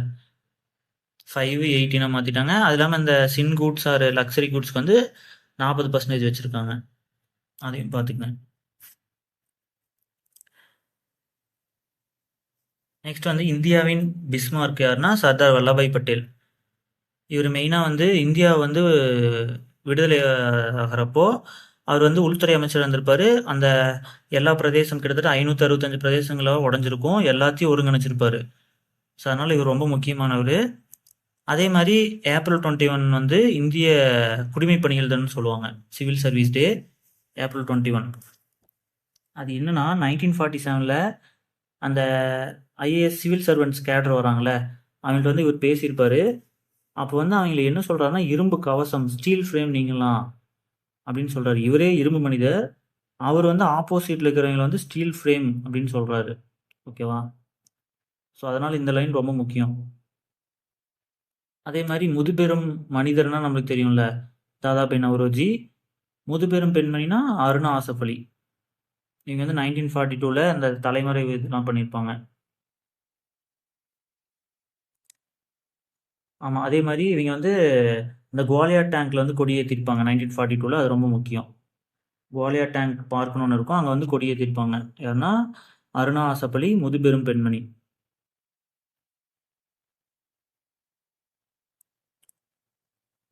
5, 18 மாற்றிட்டாங்க. அது இல்லாமல் இந்த சின் கூட்ஸ் ஆர் லக்ஸரி கூட்ஸ்க்கு வந்து 40% வச்சுருக்காங்க, அதையும் பார்த்துக்கங்க. நெக்ஸ்ட் வந்து இந்தியாவின் பிஸ்மார்க் யாருன்னா சர்தார் வல்லபாய் பட்டேல். இவர் மெயினாக வந்து இந்தியா வந்து விடுதலை ஆகிறப்போ அவர் வந்து உள்துறை அமைச்சர் இருந்திருப்பார். அந்த எல்லா பிரதேசம் கிட்டத்தட்ட 565 பிரதேசங்களாக உடஞ்சிருக்கும், எல்லாத்தையும் ஒருங்கிணைச்சிருப்பார். ஸோ அதனால் இவர் ரொம்ப முக்கியமானவர். அதே மாதிரி ஏப்ரல் 21 வந்து இந்திய குடிமை பணிகள் தினம்னு சொல்லுவாங்க, சிவில் சர்வீஸ் டே, ஏப்ரல் 21. அது என்னன்னா 1947 அந்த ஐஏஎஸ் சிவில் சர்வெண்ட்ஸ் கேடர் வராங்களே, அவங்கள்ட்ட வந்து இவர் பேசியிருப்பார். அப்போ வந்து அவங்கள என்ன சொல்கிறாருன்னா இரும்பு கவசம், ஸ்டீல் ஃப்ரேம் நீங்களாம் அப்படின்னு சொல்கிறாரு. இவரே இரும்பு மனிதர், அவர் வந்து ஆப்போசிட்டில் இருக்கிறவங்களை வந்து ஸ்டீல் ஃப்ரேம் அப்படின்னு சொல்கிறாரு. ஓகேவா? ஸோ அதனால் இந்த லைன் ரொம்ப முக்கியம். அதே மாதிரி முதுபெரும் மனிதர்னா நம்மளுக்கு தெரியும்ல, தாதாபாய் நவ்ரோஜி. முதுபெரும் பெண்மணினா அருணா ஆசஃப் அலி. இவங்க வந்து 1942 அந்த தலைமறை இதெல்லாம் பண்ணியிருப்பாங்க. ஆமாம், அதே மாதிரி இவங்க வந்து இந்த குவாலியர் டேங்க்கில் வந்து கொடியேற்றிருப்பாங்க 1942. அது ரொம்ப முக்கியம். குவாலியர் டேங்க் பார்க்கணுன்னு ஒன்று இருக்கும், அங்கே வந்து கொடியேற்றிருப்பாங்க. யாருன்னா அருணா ஆசஃப் அலி, முதுபெரும் பெண்மணி.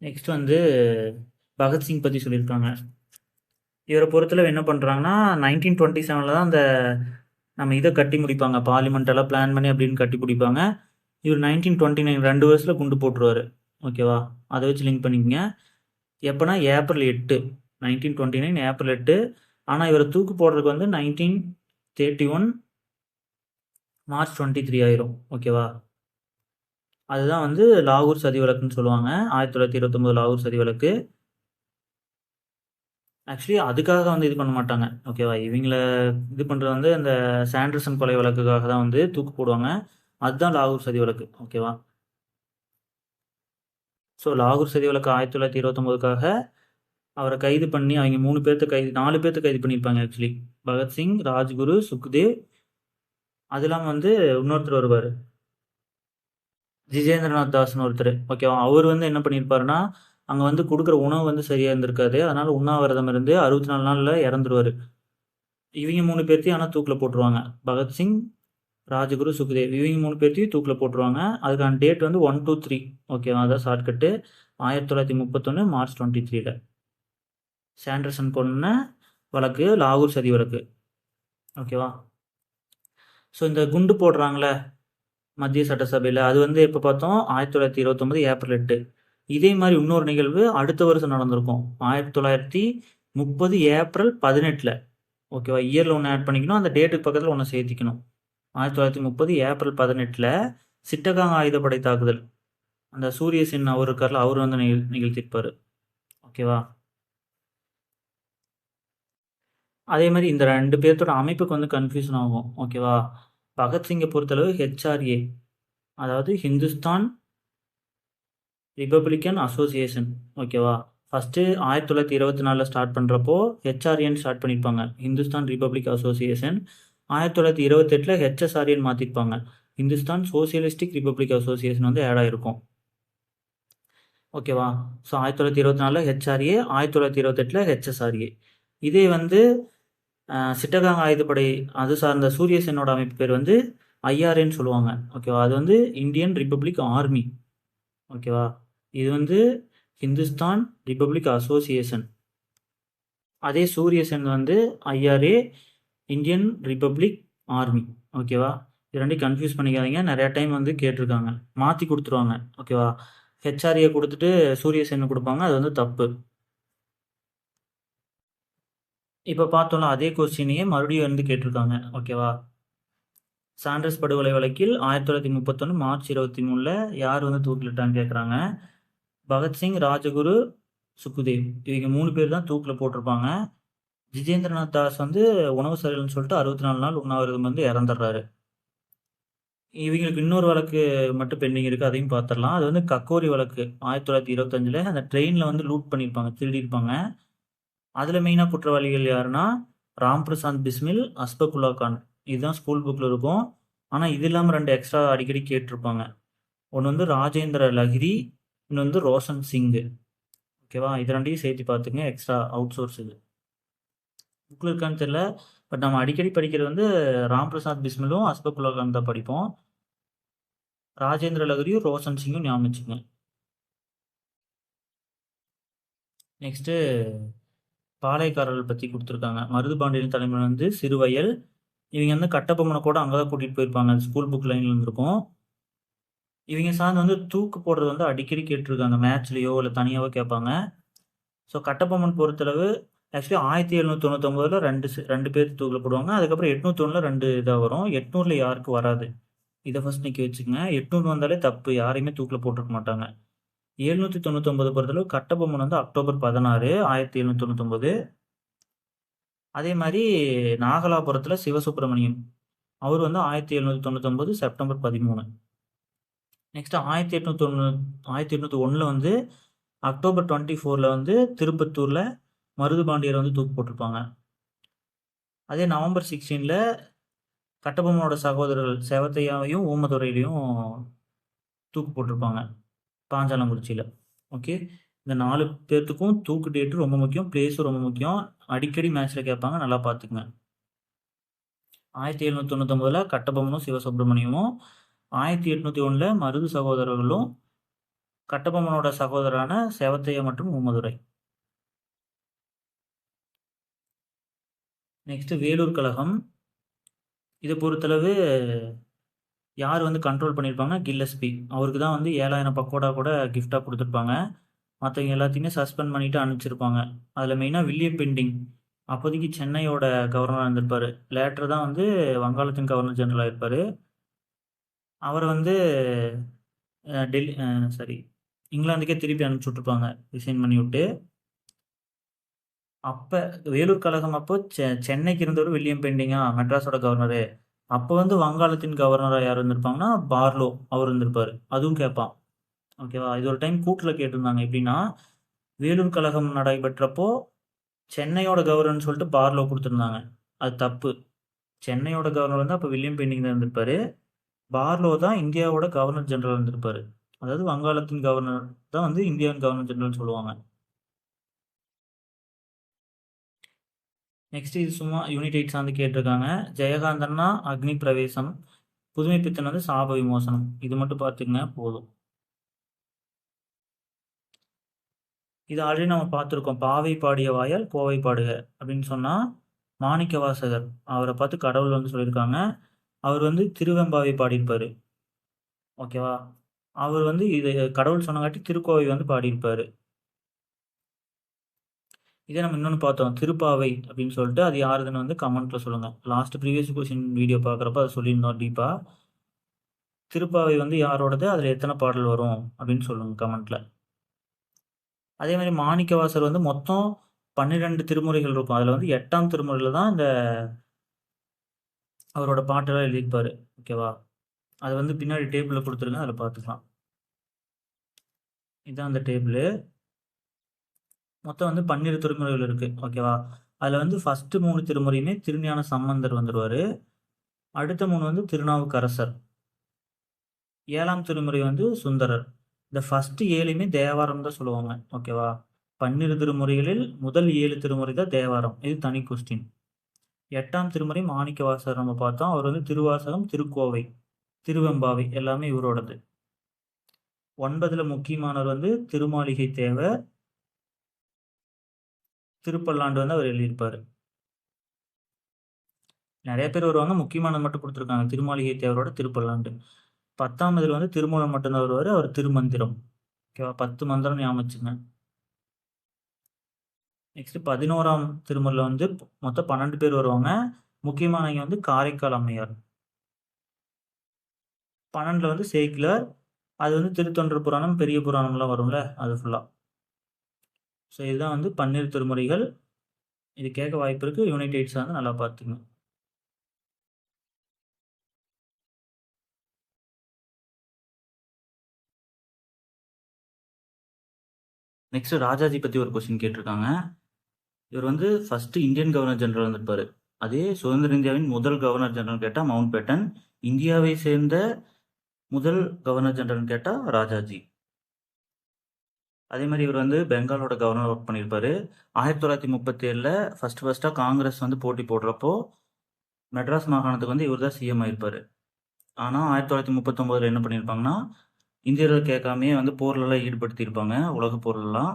நெக்ஸ்ட் வந்து பகத்சிங் பற்றி சொல்லியிருக்காங்க. இவரை பொறுத்தளவு என்ன பண்ணுறாங்கன்னா 1927 தான் அந்த நம்ம இதை கட்டி முடிப்பாங்க, பார்லிமெண்ட் எல்லாம் பிளான் பண்ணி அப்படின்னு கட்டி பிடிப்பாங்க. இவர் 1929 2 வருஷத்தில் குண்டு போட்டுருவார். ஓகேவா, அதை வச்சு லிங்க் பண்ணிக்கங்க. எப்போனா ஏப்ரல் 8 1929 ஏப்ரல் 8. ஆனால் இவரை தூக்கு போடுறதுக்கு வந்து 1931 மார்ச் 23 ஆயிரும். ஓகேவா, அதுதான் வந்து லாகூர் சதி வழக்குன்னு சொல்லுவாங்க. 1929 லாகூர் சதி வழக்கு. ஆக்சுவலி அதுக்காக வந்து இது பண்ண மாட்டாங்க. ஓகேவா, இவங்கள இது பண்ணுறது வந்து அந்த சாண்டர்சன் கொலை வழக்குக்காக தான் வந்து தூக்கு போடுவாங்க. அதுதான் லாகூர் சதி வழக்கு. ஓகேவா, ஸோ லாகூர் சதி வழக்கு 1929க்காக அவரை கைது பண்ணி அவங்க 4 பேர்த்த கைது பண்ணியிருப்பாங்க. ஆக்சுவலி பகத்சிங், ராஜ்குரு, சுக்தேவ், அது இல்லாமல் வந்து இன்னொருத்தர் வருவார், ஜிஜேந்திரநாத் தாஸ்னு ஒருத்தர். ஓகேவா, அவர் வந்து என்ன பண்ணியிருப்பாருன்னா அங்கே வந்து கொடுக்குற உணவு வந்து சரியாக இருந்திருக்காது. அதனால் உண்ணாவிரதம் இருந்து 64 நாளில் இறந்துருவார். இவங்க 3 பேர்த்தையும் ஆனால் தூக்கில் போட்டுருவாங்க. பகத்சிங், ராஜகுரு, சுக்தேவ் இவங்க 3 பேர்த்தையும் தூக்கில் போட்டுருவாங்க. அதுக்கான டேட் வந்து 1, 2, 3. ஓகேவா, அதான் ஷார்ட்கட்டு. 1931 மார்ச் 23 சாண்டர்சன் கொன்ன வழக்கு லாகூர் சதி வழக்கு. ஓகேவா, ஸோ இந்த குண்டு போடுறாங்களே மத்திய சட்டசபையில், அது வந்து எப்போ பார்த்தோம், 1929 ஏப்ரல் 8. இதே மாதிரி இன்னொரு நிகழ்வு அடுத்த வருஷம் நடந்திருக்கும், 1930 ஏப்ரல் 18. ஓகேவா, இயரில் ஒன்று ஆட் பண்ணிக்கணும், அந்த டேட்டுக்கு பக்கத்தில் ஒன்று சேர்த்திக்கணும். 1930 ஏப்ரல் 18 சிட்டகாங் ஆயுதப்படை தாக்குதல். அந்த சூரிய சென் அவர் இருக்கார்ல, அவர் வந்து நிகழ்த்திருப்பார். ஓகேவா, அதே மாதிரி இந்த 2 பேர்த்தோட அமைப்புக்கு வந்து கன்ஃபியூஷன் ஆகும். ஓகேவா, பகத்சிங்கை பொறுத்தளவு ஹெச்ஆர்ஏ, அதாவது ஹிந்துஸ்தான் ரிப்பப்ளிக்கன் அசோசியேஷன். ஓகேவா, ஃபஸ்ட்டு 1924 ஸ்டார்ட் பண்ணுறப்போ ஹெச்ஆர்ஏன்னு ஸ்டார்ட் பண்ணியிருப்பாங்க, ஹிந்துஸ்தான் ரிப்பப்ளிக் அசோசியேஷன். 1928 ஹெச்எஸ்ஆர்ஏன்னு மாற்றிருப்பாங்க, ஹிந்துஸ்தான் சோசியலிஸ்டிக் ரிப்பப்ளிக் அசோசியேஷன் வந்து ஆட் ஆகிருக்கும். ஓகேவா, ஸோ 1924 ஹெச்ஆர்ஏ, 1928 ஹெச்எஸ்ஆர்ஏ. இதே வந்து சிட்டகாங் ஆயுதப்படை அது சார்ந்த சூரிய சென்னோட அமைப்பு பேர் வந்து ஐஆர்ஏன்னு சொல்லுவாங்க. ஓகேவா, அது வந்து இந்தியன் ரிப்பப்ளிக் ஆர்மி. ஓகேவா, இது வந்து ஹிந்துஸ்தான் ரிப்பப்ளிக் அசோசியேஷன். அதே சூரிய சென் வந்து ஐஆர்ஏ, இந்தியன் ரிப்பப்ளிக் ஆர்மி. ஓகேவா, இது ரெண்டையும் கன்ஃபியூஸ் பண்ணிக்காதீங்க, நிறையா டைம் வந்து கேட்டிருக்காங்க, மாற்றி கொடுத்துருவாங்க. ஓகேவா, ஹெச்ஆர்ஏ கொடுத்துட்டு சூரிய சென்னு கொடுப்பாங்க, அது வந்து தப்பு. இப்போ பார்த்தோம்னா அதே கொஸ்டினையே மறுபடியும் வந்து கேட்டிருக்காங்க. ஓகேவா, சாண்டர்ஸ் படுகொலை வழக்கில் 1931 மார்ச் 23 யார் வந்து தூக்கிலிட்டான்னு கேட்குறாங்க. பகத்சிங், ராஜகுரு, சுக்குதேவ் இவங்க 3 பேர் தான் தூக்கில் போட்டிருப்பாங்க. ஜிஜேந்திரநாத் தாஸ் வந்து உணவு சரியில்லைன்னு சொல்லிட்டு 64 நாள் உண்ணாவிரதம் வந்து இறந்துடுறாரு. இவங்களுக்கு இன்னொரு வழக்கு மட்டும் பெண்டிங் இருக்குது, அதையும் பார்த்துடலாம். அது வந்து கக்கோரி வழக்கு 1925 அந்த ட்ரெயினில் வந்து லூட் பண்ணியிருப்பாங்க, திருடியிருப்பாங்க. அதில் மெயினாக குற்றவாளிகள் யாருன்னா ராம் பிரசாந்த் பிஸ்மில், அஸ்பகுல்லா கான். இதுதான் ஸ்கூல் புக்கில் இருக்கும். ஆனால் இது இல்லாமல் 2 எக்ஸ்ட்ரா அடிக்கடி கேட்டிருப்பாங்க. ஒன்று வந்து ராஜேந்திர லஹிரி, இன்னொன்று வந்து ரோஷன் சிங்கு. ஓகேவா, இது ரெண்டையும் சேர்த்து பார்த்துங்க, எக்ஸ்ட்ரா அவுட் சோர்ஸ் இது புக்கில் இருக்கான்னு தெரியல. பட் நம்ம அடிக்கடி படிக்கிறது வந்து ராம் பிரசாத் பிஸ்மிலும் அஸ்பகுல்லா கான் தான் படிப்போம். ராஜேந்திர லஹரியும் ரோஷன் சிங்கும் ஞாபகம் வச்சுக்கோங்க. நெக்ஸ்ட்டு பாளையக்காரர்கள் பற்றி கொடுத்துருக்காங்க. மருதுபாண்டியன் தலைமையில் வந்து சிறுவயல். இவங்க வந்து கட்டபொம்மனை கூட அங்கே தான் கூட்டிகிட்டு போயிருப்பாங்க, ஸ்கூல் புக் லைனில் இருந்திருக்கும். இவங்க சார்ந்து வந்து தூக்கு போடுறது வந்து அடிக்கடி கேட்டிருக்காங்க, மேட்ச்லேயோ இல்லை தனியாகவோ கேட்பாங்க. ஸோ கட்டபொம்மன் பொறுத்தளவு ஆக்சுவலி 1799 ரெண்டு பேர் தூக்கில் போடுவாங்க. அதுக்கப்புறம் 801 2 இதாக வரும். 800 யாருக்கும் வராது, இதை ஃபஸ்ட் நிற்க வச்சுக்கோங்க. 800 வந்தாலே தப்பு, யாரையுமே தூக்கில் போட்டிருக்க மாட்டாங்க. 799 பொறுத்தளவு கட்டபொம்மன் வந்து அக்டோபர் 16 1799. அதே மாதிரி நாகலாபுரத்தில் சிவசுப்பிரமணியம், அவர் வந்து 1799 செப்டம்பர் 13. நெக்ஸ்ட் 1801 வந்து அக்டோபர் 24 வந்து திருப்பத்தூரில் மருதுபாண்டியர் வந்து தூக்கு போட்டிருப்பாங்க. அதே நவம்பர் 16 கட்டபொம்மனோட சகோதரர்கள் சேவத்தையாவையும் ஊமதுரையிலையும் தூக்கு போட்டிருப்பாங்க, பாஞ்சாலங்குறிச்சியில். ஓகே, இந்த 4 பேர்த்துக்கும் தூக்கு டேட்டு ரொம்ப முக்கியம், பிளேஸும் ரொம்ப முக்கியம். அடிக்கடி மேட்ச்சில் கேட்பாங்க, நல்லா பார்த்துக்குங்க. 1799 கட்டபொம்மனும் சிவசுப்பிரமணியமும், 1801 மருது சகோதரர்களும், கட்டபொம்மனோட சகோதரரான சேவத்தையா மற்றும் ஊமதுரை. நெக்ஸ்ட் வேலூர் கழகம். இதை பொறுத்தளவு யார் வந்து கண்ட்ரோல் பண்ணியிருப்பாங்கன்னா கில்லஸ்பி. அவருக்கு தான் வந்து 7000 பக்கோடா கூட கிஃப்டாக கொடுத்துருப்பாங்க. மற்றவங்க எல்லாத்தையுமே சஸ்பெண்ட் பண்ணிட்டு அனுப்பிச்சிருப்பாங்க. அதில் மெயினாக வில்லியம் பெண்டிங் அப்போதைக்கு சென்னையோட கவர்னராக இருந்திருப்பார். லேட்டர் தான் வந்து வங்காளத்தின் கவர்னர் ஜெனரலாக இருப்பார். அவரை வந்து டெல்லி சாரி இங்கிலாந்துக்கே திருப்பி அனுப்பிச்சி விட்ருப்பாங்க ரிசைன் பண்ணி விட்டு. அப்போ வேலூர் கழகம் அப்போ சென்னைக்கு இருந்தவர் வில்லியம் பெண்டிங்கா மெட்ராஸோட கவர்னரு. அப்போ வந்து வங்காளத்தின் கவர்னராக யார் இருந்திருப்பாங்கன்னா பார்லோ அவர் இருந்திருப்பார். அதுவும் கேட்பான். ஓகேவா? இது ஒரு டைம் கூட்டில் கேட்டிருந்தாங்க. எப்படின்னா வேலூர் கழகம் நடைபெற்றப்போ சென்னையோட கவர்னர்னு சொல்லிட்டு பார்லோ கொடுத்துருந்தாங்க. அது தப்பு. சென்னையோட கவர்னர் வந்து அப்போ வில்லியம் பெண்டிங் தான் இருந்திருப்பாரு. பார்லோ தான் இந்தியாவோட கவர்னர் ஜெனரல் இருந்திருப்பாரு. அதாவது வங்காளத்தின் கவர்னர் தான் வந்து இந்தியாவின் கவர்னர் ஜெனரல் சொல்லுவாங்க. நெக்ஸ்ட் இது சும்மா யூனிட் 8 சார்ந்து கேட்டிருக்காங்க. ஜெயகாந்தன்னா அக்னி பிரவேசம், புதுமை பித்தன் வந்து சாப விமோசனம். இது மட்டும் பார்த்துக்குங்க போதும். இது ஆல்ரெடி நம்ம பார்த்துருக்கோம். பாவை பாடிய வாயால் கோவை பாடுக அப்படின்னு சொன்னால் மாணிக்கவாசகர் அவரை பார்த்து கடவுள் வந்து சொல்லியிருக்காங்க. அவர் வந்து திருவெம்பாவை பாடியிருப்பார். ஓகேவா? அவர் வந்து இது கடவுள் சொன்னங்காட்டி திருக்கோவை வந்து பாடியிருப்பார். இதே நம்ம இன்னொன்று பார்த்தோம் திருப்பாவை அப்படின்னு சொல்லிட்டு. அது யாருதுன்னு வந்து கமெண்ட்டில் சொல்லுங்கள். லாஸ்ட் ப்ரீவியஸ் கொஸ்டின் வீடியோ பார்க்குறப்ப அதை சொல்லியிருந்தோம் டீப்பாக. திருப்பாவை வந்து யாரோடது, அதில் எத்தனை பாடல் வரும் அப்படின்னு சொல்லுங்கள் கமெண்ட்டில். அதே மாதிரி மாணிக்கவாசர் வந்து மொத்தம் 12 திருமுறைகள் இருக்கும். அதில் வந்து 8ஆம் திருமுறையில் தான் இந்த அவரோட பாட்டெல்லாம் எழுதியிருப்பார். ஓகேவா? அது வந்து பின்னாடி டேபிளில் கொடுத்துருங்க, அதில் பார்த்துக்கலாம். இதுதான் அந்த டேபிள். மொத்தம் வந்து 12 திருமுறைகள் இருக்குது. ஓகேவா? அதில் வந்து ஃபஸ்ட்டு 3 திருமுறையுமே திருஞான சம்பந்தர் வந்துடுவார். அடுத்த 3 வந்து திருநாவுக்கரசர். 7ஆம் திருமுறை வந்து சுந்தரர். இந்த ஃபஸ்ட்டு 7யுமே தேவாரம் தான் சொல்லுவாங்க. ஓகேவா? 12 திருமுறைகளில் முதல் 7 திருமுறை தான் தேவாரம். இது தனி கொஸ்டின். 8ஆம் திருமுறை மாணிக்கவாசகர் நம்ம பார்த்தோம். அவர் வந்து திருவாசகம், திருக்கோவை, திருவெம்பாவை எல்லாமே இவரோடது. 9ல் முக்கியமானவர் வந்து திருமாளிகை தேவர், திருப்பல்லாண்டு வந்து அவர் எழுதியிருப்பார். நிறைய பேர் வருவாங்க, முக்கியமானது மட்டும் கொடுத்துருக்காங்க. திருமாளிகை தேவரோட திருப்பல்லாண்டு. 10ஆம் இதில் வந்து திருமூலம் மட்டும்தான் வருவார். அவர் திருமந்திரம். ஓகேவா? 10 மந்திரம் ஞாபகம் வச்சுங்க. நெக்ஸ்ட் 11ஆம் திருமுறையில் வந்து மொத்தம் 12 பேர் வருவாங்க. முக்கியமானவங்க வந்து காரைக்கால் அம்மையார். 12ல் வந்து சேக்கிலார். அது வந்து திருத்தொண்டர் புராணம், பெரிய புராணம்லாம் வரும்ல, அது ஃபுல்லாக. ஸோ இதுதான் வந்து 12 திருமுறைகள். இது கேட்க வாய்ப்பு இருக்குது. யூனிட் 8 சார்ந்து நல்லா பார்த்துங்க. நெக்ஸ்ட் ராஜாஜி பற்றி ஒரு கொஸ்டின் கேட்டிருக்காங்க. இவர் வந்து ஃபஸ்ட்டு இந்தியன் கவர்னர் ஜெனரல் வந்திருப்பார். அதே சுதந்திர இந்தியாவின் முதல் கவர்னர் ஜெனரல் கேட்டால் மவுண்ட் பேட்டன். இந்தியாவை சேர்ந்த முதல் கவர்னர் ஜெனரல்னு கேட்டால் ராஜாஜி. அதே மாதிரி இவர் வந்து பெங்காலோட கவர்னர் ஒர்க் பண்ணியிருப்பார். 1937ல் ஃபஸ்ட்டாக காங்கிரஸ் வந்து போட்டி போடுறப்போ மெட்ராஸ் மாகாணத்துக்கு வந்து இவர் தான் சிஎம் ஆயிருப்பார். ஆனால் 1939ல் என்ன பண்ணியிருப்பாங்கன்னா இந்தியர்கள் கேட்காமையே வந்து போர்லலாம் ஈடுபடுத்தியிருப்பாங்க, உலக போர்லலாம்.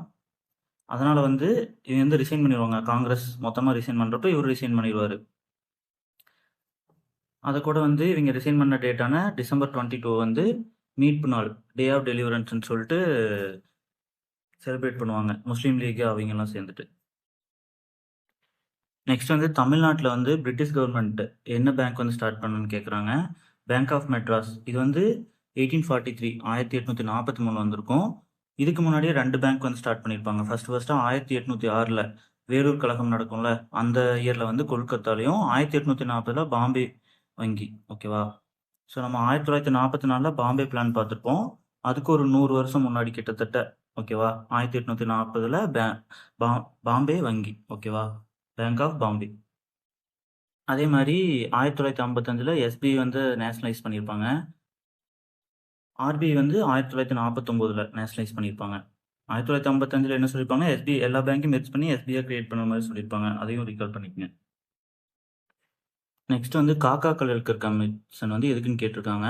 அதனால் வந்து இவங்க வந்து ரிசைன் பண்ணிடுவாங்க. காங்கிரஸ் மொத்தமாக ரிசைன் பண்ணுறப்ப இவர் ரிசைன் பண்ணிடுவார். அதை கூட வந்து இவங்க ரிசைன் பண்ண டேட்டான டிசம்பர் 22 வந்து மீட்பு நாள், டே ஆஃப் டெலிவரன்ஸ்னு சொல்லிட்டு செலிப்ரேட் பண்ணுவாங்க முஸ்லீம் லீக் அவங்கெல்லாம் சேர்ந்துட்டு. நெக்ஸ்ட் வந்து தமிழ்நாட்டில் வந்து பிரிட்டிஷ் கவர்மெண்ட் என்ன பேங்க் வந்து ஸ்டார்ட் பண்ணணும்னு கேட்குறாங்க. Bank of Madras. இது வந்து 1843 1843 வந்திருக்கும். இதுக்கு முன்னாடியே 2 பேங்க் வந்து ஸ்டார்ட் பண்ணியிருப்பாங்க. ஃபஸ்ட்டாக 1806ல் வேலூர் கழகம் நடக்கும்ல, அந்த இயரில் வந்து கொல்கத்தாலையும், 1840ல் பாம்பே வங்கி. ஓகேவா? ஸோ நம்ம 1944ல் பாம்பே பிளான் பார்த்துருப்போம். அதுக்கு ஒரு 100 வருஷம் முன்னாடி கிட்டத்தட்ட. ஓகேவா? 1840ல் பாம்பே வங்கி. ஓகேவா? Bank of Bombay. அதே மாதிரி 1955ல் எஸ்பிஐ வந்து நேஷனலைஸ் பண்ணியிருப்பாங்க. ஆர்பிஐ வந்து 1949ல் நேஷனலைஸ் பண்ணியிருப்பாங்க. 1955ல் என்ன சொல்லியிருப்பாங்க, எஸ்பிஐ எல்லா பேங்க்கையும் மெர்ஜ் பண்ணி எஸ்பிஐ கிரியேட் பண்ண மாதிரி சொல்லியிருப்பாங்க. அதையும் ரீகால் பண்ணிக்கங்க. நெக்ஸ்ட் வந்து காக்கா கலெக்டர் கமிஷன் வந்து எதுக்குன்னு கேட்டிருக்காங்க.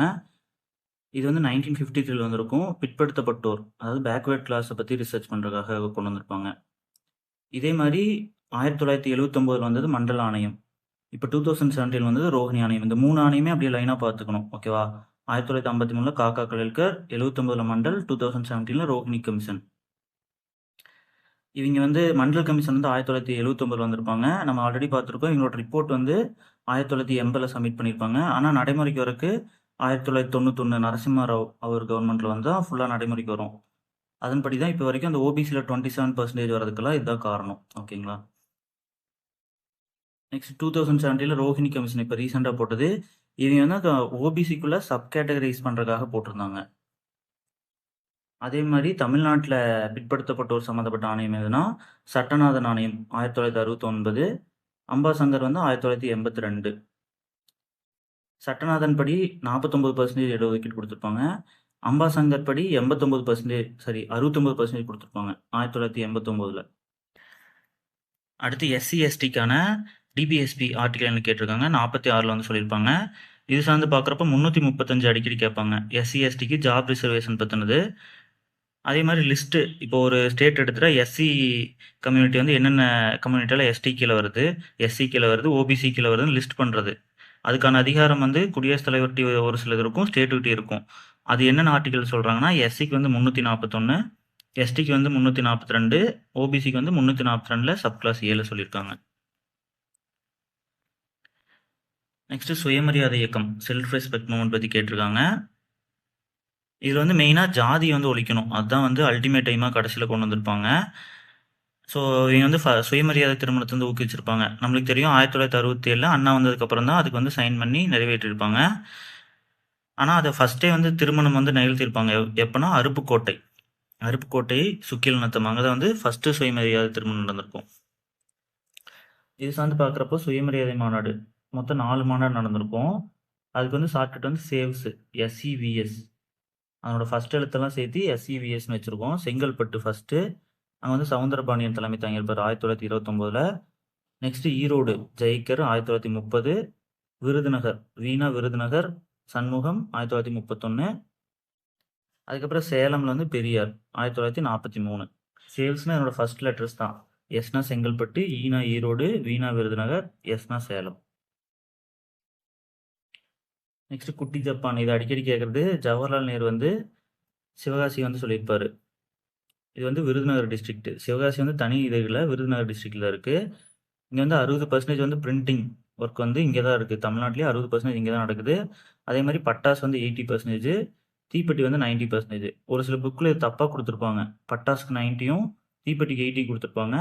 இது வந்து 1953ல் வந்திருக்கும். பிற்படுத்தப்பட்டோர், அதாவது பேக்வேர்ட் கிளாஸை பற்றி ரிசர்ச் பண்ணுறதுக்காக கொண்டு வந்திருப்பாங்க. இதே மாதிரி 1979ல் வந்தது மண்டல ஆணையம். இப்போ 2017 வந்தது ரோஹிணி ஆணையம். இந்த 3 ஆணையமே அப்படியே லைனாக பார்த்துக்கணும். ஓகேவா? 1953 காக்கா கலேல்கர், 79 மண்டல், 2017 ரோஹிணி கமிஷன். இவங்க வந்து மண்டல் கமிஷன் வந்து 1979 வந்திருப்பாங்க. நம்ம ஆல்ரெடி பார்த்துருக்கோம். இவங்களோட ரிப்போர்ட் வந்து 1980 சப்மிட் பண்ணியிருப்பாங்க. ஆனால் நடைமுறைக்கு வரக்கு 1991 நரசிம்ம ராவ் அவர் கவர்மெண்ட்டில் வந்து தான் ஃபுல்லாக நடைமுறைக்கு வரும். அதன்படி தான் இப்போ வரைக்கும் அந்த ஓபிசியில் 27% வரதுக்கெல்லாம் இதுதான் காரணம். ஓகேங்களா? நெக்ஸ்ட் 2017 ரோஹிணி கமிஷன் இப்போ ரீசெண்டாக போட்டது. இவங்க வந்து ஓபிசிக்குள்ளே சப் கேட்டகரைஸ் பண்ணுறதுக்காக போட்டிருந்தாங்க. அதே மாதிரி தமிழ்நாட்டில் பிற்படுத்தப்பட்டோர் சம்மந்தப்பட்ட ஆணையம் எதுனா சட்டநாதன் ஆணையம் 1969, அம்பாசங்கர் வந்து 1982. சட்டநாதன் படி 49% இடஒதுக்கீடு கொடுத்துருப்பாங்க. அம்பாசங்கர் படி 69% கொடுத்துருப்பாங்க 1989. அடுத்து எஸ்சி எஸ்டிக்கான டிபிஎஸ்பி ஆர்டிகல் கேட்டிருக்காங்க. 46 வந்து சொல்லியிருப்பாங்க. இது சார்ந்து பார்க்குறப்ப 335 அடிக்கடி கேட்பாங்க. எஸ்சி எஸ்டிக்கு ஜாப் ரிசர்வேஷன் பற்றினது. அதே மாதிரி லிஸ்ட்டு இப்போ ஒரு ஸ்டேட் எடுத்துகிட்டா எஸ்சி கம்யூனிட்டி வந்து என்னென்ன கம்யூனிட்டியில் எஸ்டி கீழே வருது, எஸ்சி கீழே வருது, ஓபிசி கீழே வருதுன்னு லிஸ்ட் பண்ணுறது. அதுக்கான அதிகாரம் வந்து குடியரசுத் தலைவர்கிட்ட ஒரு சிலது இருக்கும், ஸ்டேட்டுக்கிட்டே இருக்கும். அது என்னென்ன ஆர்டிகல் சொல்கிறாங்கன்னா, எஸ்சிக்கு வந்து 341, எஸ்டிக்கு வந்து 342, ஓபிசிக்கு வந்து 342 சப் கிளாஸ் 7 சொல்லியிருக்காங்க. நெக்ஸ்ட் சுயமரியாதை இயக்கம் செல்ஃப் ரெஸ்பெக்ட் மூவ்மெண்ட் பற்றி கேட்டிருக்காங்க. இதில் வந்து மெயினாக ஜாதி வந்து ஒழிக்கணும். அதுதான் வந்து அல்டிமேட் டைமாக கடைசியில் கொண்டு வந்திருப்பாங்க. ஸோ இவங்க வந்து சுயமரியாதை திருமணத்தை வந்து ஊக்குவிச்சிருப்பாங்க. நம்மளுக்கு தெரியும் 1967 அண்ணா வந்ததுக்கப்புறம் தான் அதுக்கு வந்து சைன் பண்ணி நிறைவேற்றிருப்பாங்க. ஆனால் அதை ஃபஸ்ட்டே வந்து திருமணம் வந்து நிகழ்த்தியிருப்பாங்க. எப்போனா அருப்புக்கோட்டை சுக்கில் நத்தம் அங்கே தான் வந்து ஃபஸ்ட்டு சுயமரியாதை திருமணம் நடந்திருக்கும். இது சார்ந்து பார்க்குறப்போ சுயமரியாதை மாநாடு மொத்தம் 4 மாநாடு நடந்திருக்கும். அதுக்கு வந்து ஷார்ட்கட் வந்து சேவ்ஸ் எஸ்இவிஎஸ். அதனோட ஃபஸ்ட் எழுத்தெல்லாம் சேர்த்து எஸ்இவிஎஸ்னு வச்சுருக்கோம். செங்கல்பட்டு ஃபஸ்ட்டு, அங்கே வந்து சவுந்தரபாண்டியன் தலைமை தாங்கியிருப்பார் 1929. நெக்ஸ்ட்டு ஈரோடு ஜெயிக்கர் 1930, விருதுநகர் விருதுநகர் சண்முகம் 1931. அதுக்கப்புறம் சேலமில் வந்து பெரியார் 1943. சேல்ஸ்னால் என்னோட ஃபர்ஸ்ட் லெட்டர்ஸ் தான். எஸ்னா செங்கல்பட்டு, ஈனா ஈரோடு, வீணா விருதுநகர், எஸ்னா சேலம். நெக்ஸ்ட் குட்டி ஜப்பான். இது அடிக்கடி கேட்குறது. ஜவஹர்லால் நேரு வந்து சிவகாசி வந்து சொல்லியிருப்பார். இது வந்து விருதுநகர் டிஸ்ட்ரிக்ட். சிவகாசி வந்து தனி இதில் விருதுநகர் டிஸ்ட்ரிக்டில் இருக்குது. இங்கே வந்து 60% வந்து பிரிண்டிங் ஒர்க் வந்து இங்கே தான் இருக்குது. தமிழ்நாட்டிலே 60% இங்கே தான் நடக்குது. அதே மாதிரி பட்டாசு வந்து 80%, தீப்பெட்டி வந்து 90%. ஒரு சில புக்கில் தப்பாக கொடுத்துருப்பாங்க. பட்டாசுக்கு 90யும் தீப்பெட்டிக்கு 80 கொடுத்துருப்பாங்க.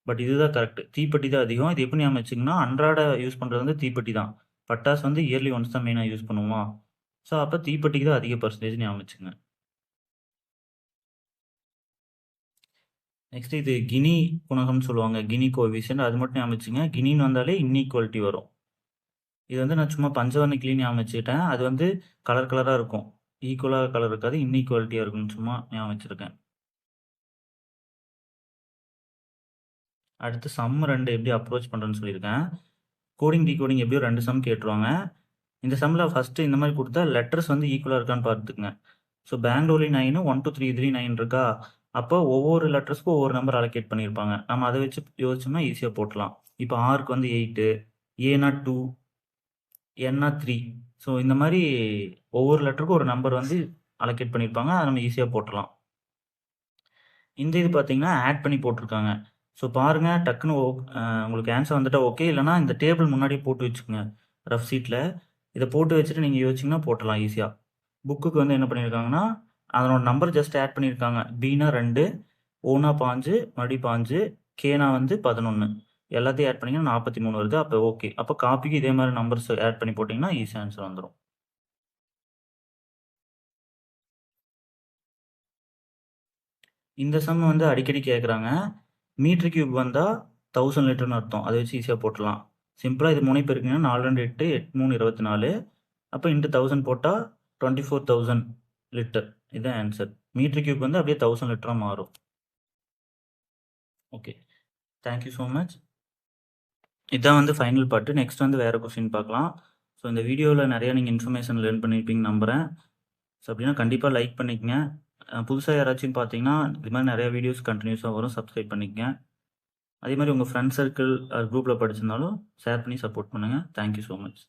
பட் இதுதான் கரெக்ட். தீப்பெட்டி தான் அதிகம். இது எப்படி ஞாபகம் வச்சுங்கன்னா, அன்றாட யூஸ் பண்ணுறது வந்து தீப்பெட்டி தான். பட்டாசு வந்து இயர்லி ஒன்ஸ் தான் மெயினாக யூஸ் பண்ணுவோம். ஸோ அப்போ தீப்பெட்டிக்கு தான் அதிக பர்சன்டேஜ் ஞாபகம் வச்சுங்க. நெக்ஸ்ட் இது கினி குணகம்னு சொல்லுவாங்க. கினி கோஎஃபிஷியன்ட் அது மட்டும் ஞாபகம் வச்சுங்க. கினின்னு வந்தாலே இன்இக்வாலிட்டி வரும். இது வந்து நான் சும்மா பஞ்சவர்ண கிளி ஞாபகம் வச்சுக்கிட்டேன். அது வந்து கலர் கலராக இருக்கும். ஈக்குவலாக கலர் இருக்காது, இன்இக்வாலிட்டியாக இருக்கும்னு சும்மா ஞாபகம் வச்சுருக்கேன். அடுத்து சம் 2 எப்படி அப்ரோச் பண்ணுறேன்னு சொல்லியிருக்கேன். கோடிங் டிகோடிங் எப்படியோ 2 சம் கேட்டுருவாங்க. இந்த சம்மில் ஃபஸ்ட்டு இந்த மாதிரி கொடுத்தா லெட்டர்ஸ் வந்து ஈக்குவலாக இருக்கான்னு பார்த்துக்குங்க. ஸோ பெங்களூரி 9, 1 2 3 3 9 இருக்கா? அப்போ ஒவ்வொரு லெட்டர்ஸ்க்கும் ஒவ்வொரு நம்பர் அலோகேட் பண்ணியிருப்பாங்க. நம்ம அதை வச்சு யோசிச்சோம்னா ஈஸியாக போட்டலாம். இப்போ ஆருக்கு வந்து 8, ஏனா 2, என்னா 3. ஸோ இந்த மாதிரி ஒவ்வொரு லெட்டருக்கும் ஒரு நம்பர் வந்து அலோகேட் பண்ணியிருப்பாங்க. அதை நம்ம ஈஸியாக போட்டலாம். இந்த இது பார்த்தீங்கன்னா ஆட் பண்ணி போட்டிருக்காங்க. ஸோ பாருங்கள், டக்குன்னு உங்களுக்கு ஆன்சர் வந்துட்டால் ஓகே, இல்லைனா இந்த டேபிள் முன்னாடியே போட்டு வச்சுக்கோங்க ரஃப் சீட்டில். இதை போட்டு வச்சுட்டு நீங்கள் யோசிச்சிங்கன்னா போட்டலாம் ஈஸியாக. புக்குக்கு வந்து என்ன பண்ணியிருக்காங்கன்னா, அதனோட நம்பர் ஜஸ்ட் ஆட் பண்ணியிருக்காங்க. பீனா 2, ஓனா 5, மறுபடி 5, கேனா வந்து 11. எல்லாத்தையும் ஆட் பண்ணிங்கன்னா 43 வருது. அப்போ ஓகே. அப்போ காப்பிக்கு இதே மாதிரி நம்பர்ஸ் ஆட் பண்ணி போட்டிங்கன்னா ஈஸி ஆன்சர் வந்துடும். இந்த சம் வந்து அடிக்கடி கேட்குறாங்க. மீட்டர் கியூப் வந்தால் 1000 லிட்டர்னு அர்த்தம். அதை வச்சு ஈஸியாக போட்டலாம். சிம்பிளாக இது முனைப்பு இருக்குங்கன்னா 4 2 8 8 3 24. அப்போ இன்ட்டு 1000 போட்டால் 24,000 லிட்டர். இதுதான் ஆன்சர். மீட்டர் கியூப் வந்து அப்படியே 1000 லிட்டராக மாறும். Okay, thank you so much. இதுதான் வந்து ஃபைனல் பார்ட்டு. நெக்ஸ்ட் வந்து வேறு கொஸ்டின் பார்க்கலாம். ஸோ இந்த வீடியோவில் நிறையா நீங்கள் இன்ஃபர்மேஷன் லேர்ன் பண்ணியிருப்பீங்கன்னு நம்புகிறேன். ஸோ அப்படின்னா கண்டிப்பாக லைக் பண்ணிக்கங்க. புதுசாக யாராச்சும் பார்த்தீங்கன்னா இது மாதிரி நிறையா வீடியோஸ் கண்டினியூஸாக வரும். சப்ஸ்கிரைப் பண்ணிக்கங்க. அதே மாதிரி உங்கள் ஃப்ரெண்ட் சர்க்கிள் குரூப்பில் படிச்சிருந்தாலும் ஷேர் பண்ணி சப்போர்ட் பண்ணுங்கள். Thank you so much.